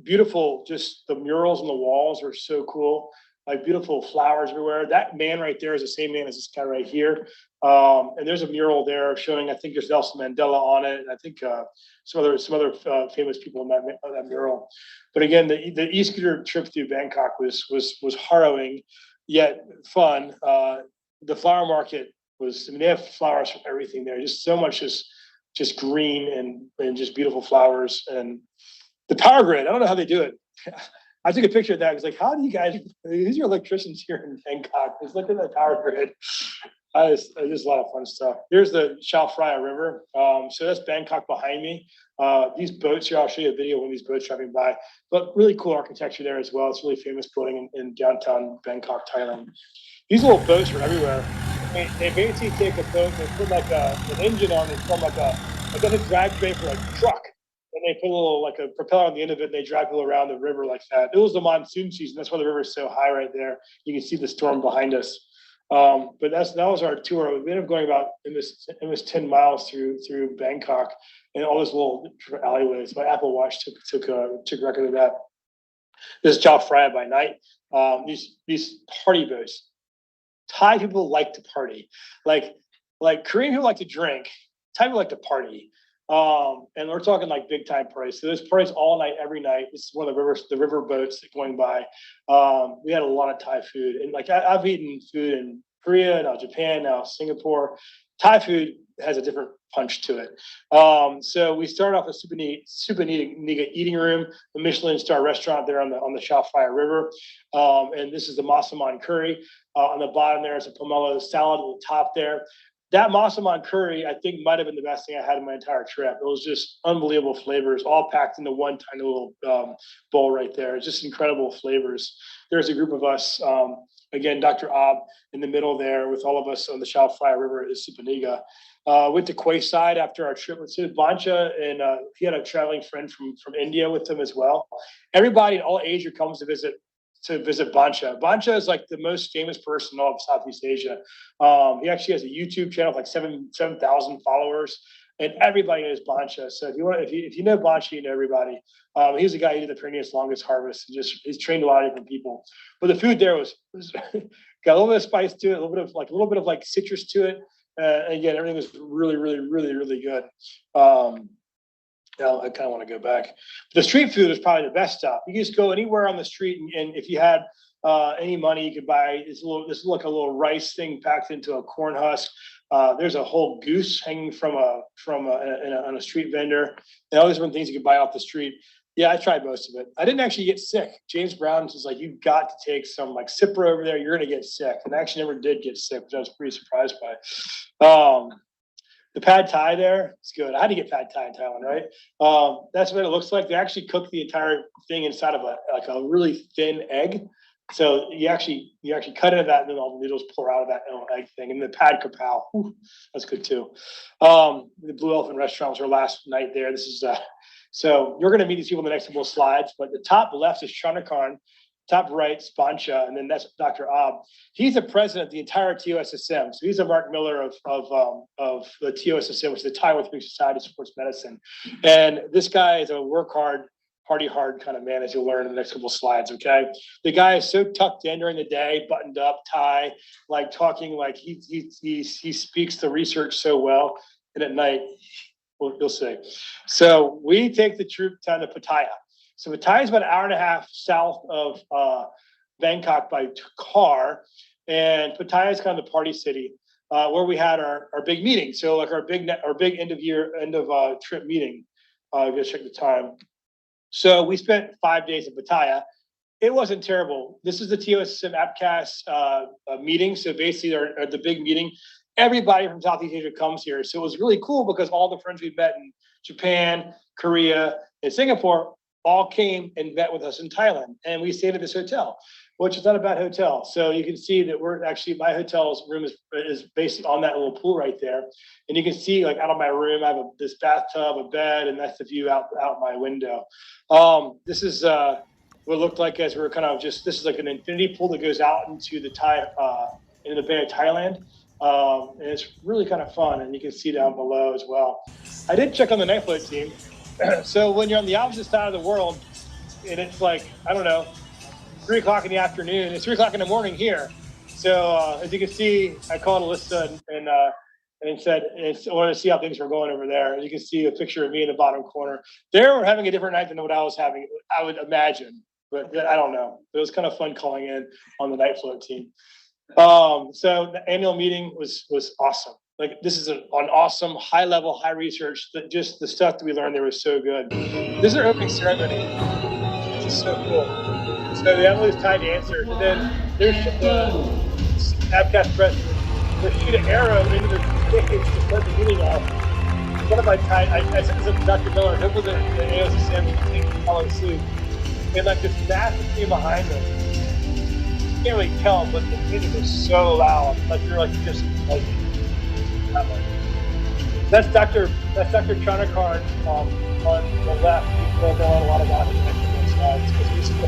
Beautiful, just the murals on the walls are so cool. Like beautiful flowers everywhere. That man right there is the same man as this guy right here. And there's a mural there showing, I think there's Nelson Mandela on it. And I think some other famous people in that mural. But again, the e-scooter trip through Bangkok was harrowing, yet fun. The flower market they have flowers from everything there. Just so much just green and just beautiful flowers. And the power grid, I don't know how they do it. I took a picture of that. I was like, how do you guys, these are electricians here in Bangkok. Just look at that power grid. Just a lot of fun stuff. Here's the Chao Phraya River. So that's Bangkok behind me. These boats here, I'll show you a video of one of these boats driving by. But really cool architecture there as well. It's a really famous building in downtown Bangkok, Thailand. These little boats are everywhere. They basically take a boat, they put like an engine on it from like a drag train for a truck. And they put a little like a propeller on the end of it and they drag people around the river like that. It was the monsoon season. That's why the river is so high right there. You can see the storm behind us. But that was our tour. We ended up going about almost 10 miles through Bangkok and all those little alleyways. My Apple Watch took record of that. This is Chao Phraya by night. These party boats. Thai people like to party, like Korean people like to drink. Thai people like to party. And we're talking like big time parties. So there's parties all night, every night. This is one of the river boats going by. We had a lot of Thai food, and like I've eaten food in Korea, now Japan, now Singapore. Thai food has a different punch to it. So we started off with Super Niga Eating Room, a Michelin star restaurant there on the Chao Phraya River. And this is the Masaman curry. On the bottom there is a pomelo salad at the top there. That Masaman curry, I think, might have been the best thing I had in my entire trip. It was just unbelievable flavors, all packed into one tiny little bowl right there. It's just incredible flavors. There's a group of us, again, Dr. Ab in the middle there with all of us on the Chao Phraya River at Supaniga. Went to Quay side after our trip with Bancha, and he had a traveling friend from India with him as well. Everybody in all Asia comes to visit Bancha. Bancha is like the most famous person in all of Southeast Asia. He actually has a YouTube channel with like 7,000 followers, and everybody knows Bancha. So if you know Bancha, you know everybody. He's the guy who did the Pyrenees longest harvest. He's trained a lot of different people. But the food there was got a little bit of spice to it, a little bit of citrus to it. Again, everything was really, really, really, really good. Now I kind of want to go back. The street food is probably the best stuff. You can just go anywhere on the street, and if you had any money, you could buy this is like a little rice thing packed into a corn husk. There's a whole goose hanging on a street vendor, and all these different things you could buy off the street. Yeah, I tried most of it. I didn't actually get sick. James Brown was like, "You've got to take some like Cipro over there. You're going to get sick." And I actually never did get sick, which I was pretty surprised by. The pad thai there, it's good. I had to get pad thai in Thailand, right? That's what it looks like. They actually cook the entire thing inside of a really thin egg. So you actually cut into that, and then all the noodles pour out of that little egg thing. And the pad kapow, that's good too. The Blue Elephant restaurant was our last night there. This is so you're going to meet these people in the next couple of slides. But the top left is Chanakarn. Top right, Spancha, and then that's Dr. Ab. He's the president of the entire TOSSM. So he's a Mark Miller of the TOSSM, which is the Thai Orthopedic Society of Sports Medicine. And this guy is a work hard, party hard kind of man, as you'll learn in the next couple of slides, okay? The guy is so tucked in during the day, buttoned up, tie, like talking like he speaks the research so well. And at night, well, you'll see. So we take the troop down to Pattaya. So Pattaya is about an hour and a half south of Bangkok by car, and Pattaya is kind of the party city where we had our big meeting. So like our big end of trip meeting. Go check the time. So we spent 5 days in Pattaya. It wasn't terrible. This is the TOSSM APKASS meeting. So basically, the big meeting. Everybody from Southeast Asia comes here. So it was really cool because all the friends we met in Japan, Korea, and Singapore all came and met with us in Thailand. And we stayed at this hotel, which is not a bad hotel. So you can see that we're actually, my hotel's room is based on that little pool right there. And you can see like out of my room, I have this bathtub, a bed, and that's the view out my window. This is what it looked like as we were kind of this is like an infinity pool that goes out into the into the Bay of Thailand. And it's really kind of fun. And you can see down below as well. I did check on the night float team. So when you're on the opposite side of the world, and it's like, I don't know, 3 o'clock in the afternoon, it's 3 o'clock in the morning here. So as you can see, I called Alyssa and said, I wanted to see how things were going over there. And you can see a picture of me in the bottom corner. They were having a different night than what I was having, I would imagine. But I don't know. It was kind of fun calling in on the night float team. So the annual meeting was awesome. Like this is an awesome, high level, high research. That just the stuff that we learned there was so good. This is our opening ceremony. This is so cool. So they have all these Thai dancers, and then there's the APKASS president. They shoot an arrow into the stage to start the meeting off. One of my Thai, I said this to Dr. Miller, who was the AOSSM follow suit, and like this massive team behind them. You can't really tell, but the music was so loud. Like you're like just like. That's Dr. Chanakarn on the left. We'll go on a lot about it in the next slides because we see the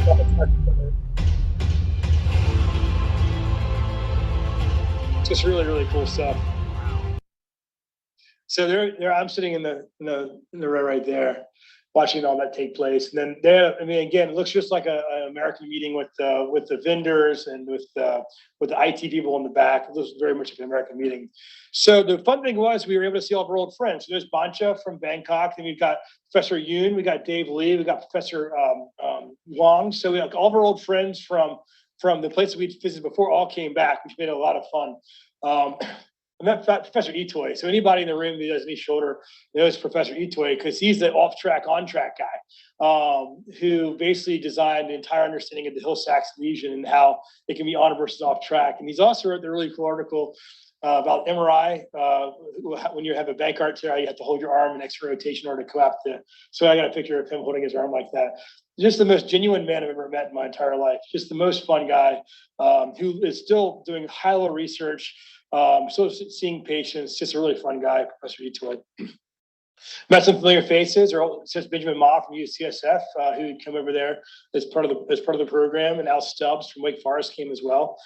Just really, really cool stuff. So there, I'm sitting in the row right there, watching all that take place. And then there, I mean, again, it looks just like an American meeting with the vendors and with the IT people in the back. It looks very much like an American meeting. So the fun thing was we were able to see all of our old friends. So there's Bancha from Bangkok, and we've got Professor Yoon, we got Dave Lee, we got Professor Wong. So we have all of our old friends from the places we'd visited before all came back, which made it a lot of fun. I met Professor Itoy. So anybody in the room who does any shoulder knows Professor Itoy because he's the off-track, on-track guy who basically designed the entire understanding of the Hill-Sachs lesion and how it can be on versus off-track. And he's also wrote the really cool article about MRI. When you have a Bankart tear, you have to hold your arm in extra rotation in order to collapse the. So I got a picture of him holding his arm like that. Just the most genuine man I've ever met in my entire life. Just the most fun guy who is still doing high-level research. Still seeing patients, just a really fun guy, Professor Itoy. Met some familiar faces, or since Benjamin Ma from UCSF, who had come over there as part of the program, and Al Stubbs from Wake Forest came as well.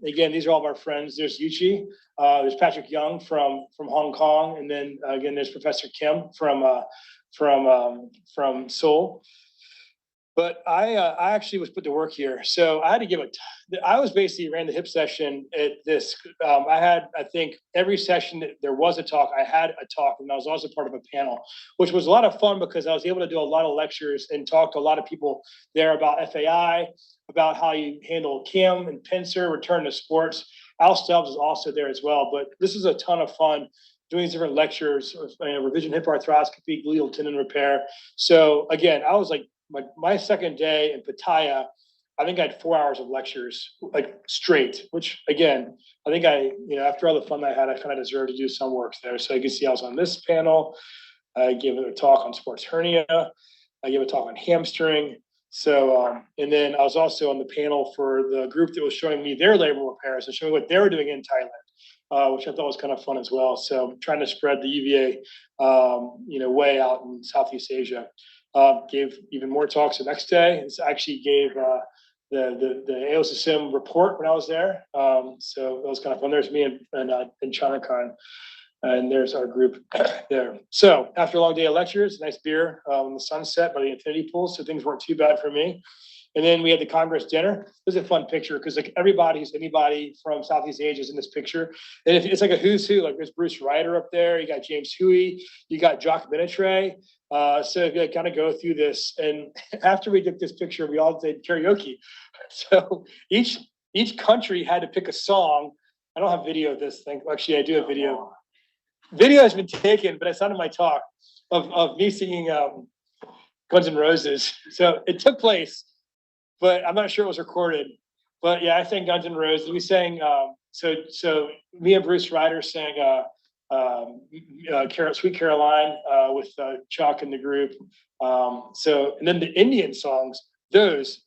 Again, these are all of our friends. There's Yuchi, there's Patrick Young from Hong Kong, and then again there's Professor Kim from Seoul. But I actually was put to work here. So I had to give I was basically ran the hip session at this. I think every session that there was a talk, I had a talk, and I was also part of a panel, which was a lot of fun because I was able to do a lot of lectures and talk to a lot of people there about FAI, about how you handle KIM and pincer, return to sports. Al Stubbs is also there as well. But this is a ton of fun doing these different lectures, revision hip arthroscopy, glial tendon repair. So again, I was like, my second day in Pattaya, I think I had 4 hours of lectures, like straight, which again, I think after all the fun I had, I kind of deserved to do some work there. So you can see I was on this panel. I gave a talk on sports hernia. I gave a talk on hamstring. So, and then I was also on the panel for the group that was showing me their labral repairs and showing what they were doing in Thailand, which I thought was kind of fun as well. So trying to spread the UVA, way out in Southeast Asia. Gave even more talks the next day. This actually gave the AOSSM report when I was there. So that was kind of fun. There's me and Chanakan, and there's our group there. So after a long day of lectures, nice beer in the sunset by the infinity pool. So things weren't too bad for me. And then we had the Congress dinner. It was a fun picture because like anybody from Southeast Asia is in this picture. And it's like a who's who, like there's Bruce Ryder up there. You got James Huey, you got Jacques Benetre. So if you kind of go through this, and after we took this picture, we all did karaoke. So each country had to pick a song. I don't have video of this thing. Actually, I do have video. Video has been taken, but it's not in my talk of me singing Guns N' Roses. So it took place, but I'm not sure it was recorded. But yeah, I sang Guns N' Roses. We sang. So me and Bruce Ryder sang. Sweet Caroline with Chuck and the group. And then the Indian songs, those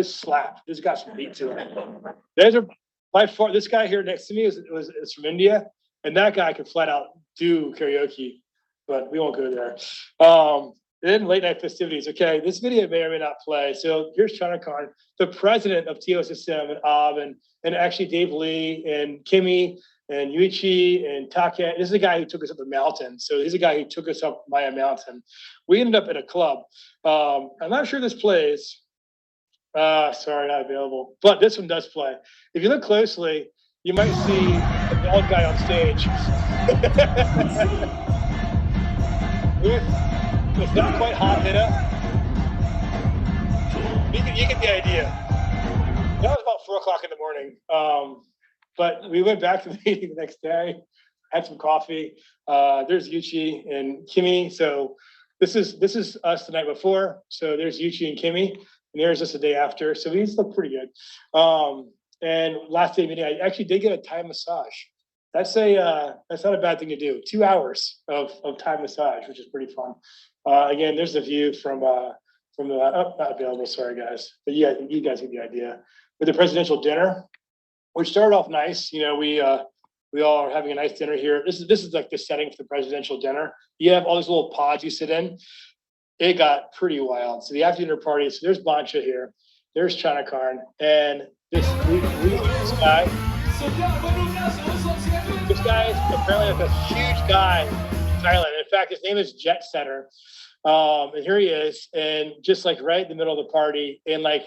slap. Those got some beat to them. Those are by far. This guy here next to me is from India, and that guy could flat out do karaoke, but we won't go there. Then late night festivities. Okay, this video may or may not play. So here's Chanakan, the president of TOSSM, and Ab, and actually Dave Lee and Kimmy and Yuichi and Take. This is a guy who took us up a mountain. So he's a guy who took us up Maya Mountain. We ended up at a club. I'm not sure this plays. Sorry, not available. But this one does play. If you look closely, you might see a bald guy on stage. It's not quite hot hitter. You get the idea. That was about 4 o'clock in the morning. But we went back to the meeting the next day, had some coffee. There's Yuchi and Kimmy. So this is us the night before. So there's Yuchi and Kimmy, and there's us the day after. So these look pretty good. And last day meeting, I actually did get a Thai massage. That's not a bad thing to do. 2 hours of Thai massage, which is pretty fun. Again, there's the view from the not available. Sorry guys, but yeah, you guys get the idea. With the presidential dinner, which started off nice. We all are having a nice dinner here. This is like the setting for the presidential dinner. You have all these little pods you sit in. It got pretty wild. So the after dinner party. So there's Bancha here. There's Chanakarn, and this guy This guy is apparently like a huge guy in Thailand. In fact, his name is Jet Setter. And here he is, and just like right in the middle of the party, and like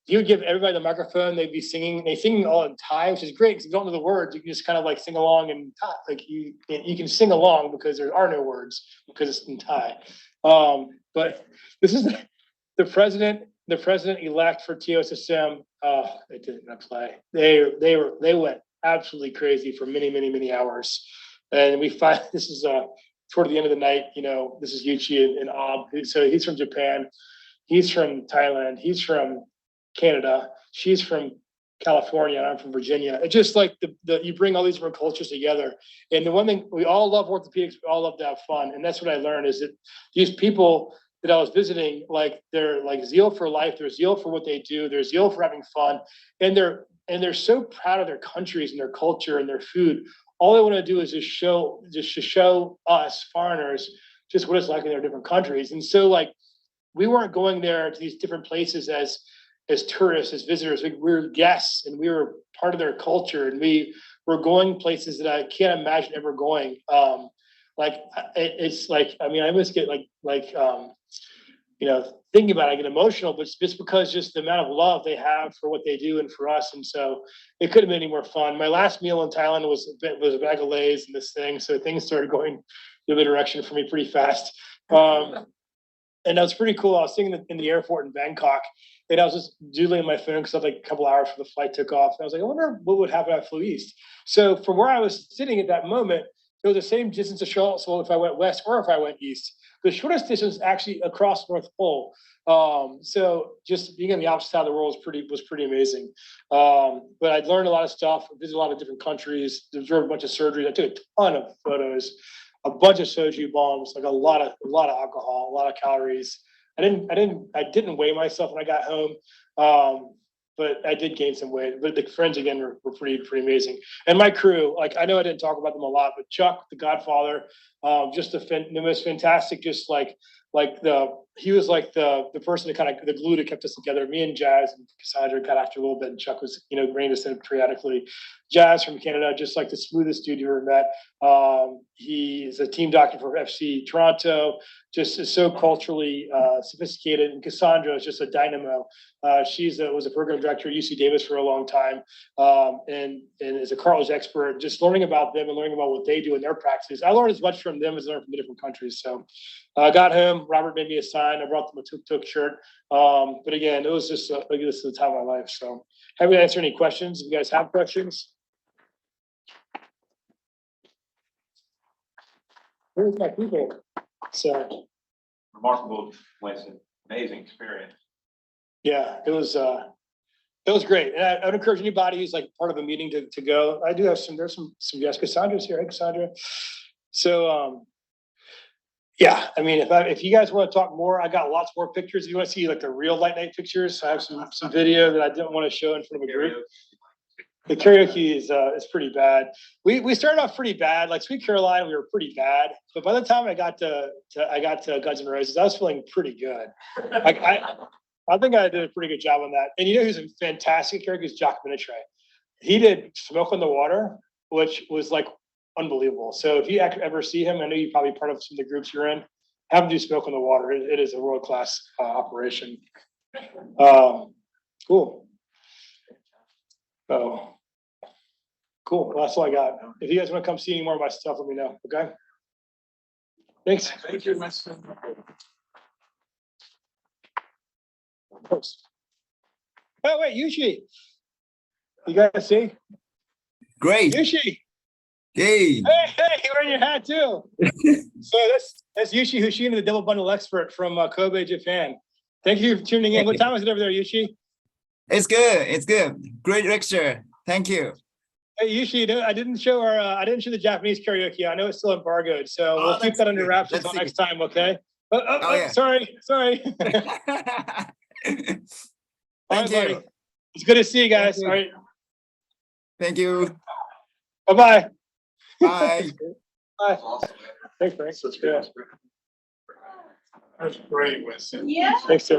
he would give everybody the microphone. They'd be singing. They sing all in Thai, which is great because you don't know the words. You can just kind of like sing along in Thai. Like you can sing along because there are no words because it's in Thai. But this is the president-elect for TOSSM. They didn't play. They went absolutely crazy for many hours, and we find this is toward the end of the night. You know, this is Yuchi and Ob. So he's from Japan, he's from Thailand, he's from Canada, she's from California, and I'm from Virginia. It's just like the you bring all these different cultures together. And the one thing, we all love orthopedics, we all love to have fun, and that's what I learned is that these people that I was visiting, like they're like zeal for life, there's zeal for what they do, there's zeal for having fun, and they're so proud of their countries and their culture and their food. All they want to do is just show us foreigners just what it's like in their different countries. And so like we weren't going there to these different places as tourists, as visitors. We were guests, and we were part of their culture, and we were going places that I can't imagine ever going. It's like, I mean, I almost get thinking about it, I get emotional, but it's just because just the amount of love they have for what they do and for us. And so it couldn't have been any more fun. My last meal in Thailand was a bag of Lay's and this thing. So things started going the other direction for me pretty fast. And that was pretty cool. I was sitting in the airport in Bangkok, and I was just doodling on my phone because I was like a couple hours before the flight took off. And I was like, I wonder what would happen if I flew east. So from where I was sitting at that moment, it was the same distance to Charlottesville if I went west or if I went east. The shortest distance actually across North Pole. So just being on the opposite side of the world was pretty amazing. But I learned a lot of stuff, visited a lot of different countries, observed a bunch of surgeries. I took a ton of photos, a bunch of soju bombs, like a lot of alcohol, a lot of calories. I didn't weigh myself when I got home. But I did gain some weight. But the friends again were pretty amazing. And my crew, like I know I didn't talk about them a lot, but Chuck, the Godfather, just the most fantastic, just he was like the person that kind of the glue that kept us together. Me and Jazz and Cassandra got after a little bit, and Chuck was, reigned us in periodically. Jazz from Canada, just like the smoothest dude you ever met. He is a team doctor for FC Toronto, just is so culturally sophisticated. And Cassandra is just a dynamo. She was a program director at UC Davis for a long time, and is a cartilage expert. Just learning about them and learning about what they do in their practices. I learned as much from them as I learned from the different countries. So I got home. Robert made me a sign. I brought them a tuk-tuk shirt. But again, it was just this is the time of my life. So happy to answer any questions. If you guys have questions. Where's my people? So Remarkable, Winston. Amazing experience. yeah, it was great. And I would encourage anybody who's like part of a meeting to go. I do have there's some yes, Cassandra's here. Hey, Cassandra. So yeah, I mean, if you guys want to talk more, I got lots more pictures. If you want to see like the real light night pictures, I have some video that I didn't want to show in front of a group. The karaoke is pretty bad. We started off pretty bad. Like Sweet Caroline, we were pretty bad. But by the time I got to Guns N' Roses, I was feeling pretty good. I think I did a pretty good job on that. And who's a fantastic karaoke is Jock Minitre. He did Smoke on the Water, which was like unbelievable. So if you ever see him, I know you're probably part of some of the groups you're in, have him do Smoke on the Water. It is a world-class operation. Cool. Oh, cool. Well, that's all I got. If you guys want to come see any more of my stuff, let me know. Okay. Thanks. Thank you, Winston. Oh wait, Yushi. You guys see? Great. Yushi. Hey. Hey, you're wearing your hat too. So that's Yushi Hoshino, the double bundle expert from Kobe, Japan. Thank you for tuning in. What time is it over there, Yushi? It's good. It's good. Great lecture. Thank you. Hey, Yushi, I didn't show the Japanese karaoke. I know it's still embargoed, so we'll keep that under wraps until next time, okay? Yeah. Sorry. Thank you. Buddy. It's good to see you guys. All right. Thank you. Bye-bye. Bye. Bye. Thanks, Frank. That's great, Winston. Thanks, sir.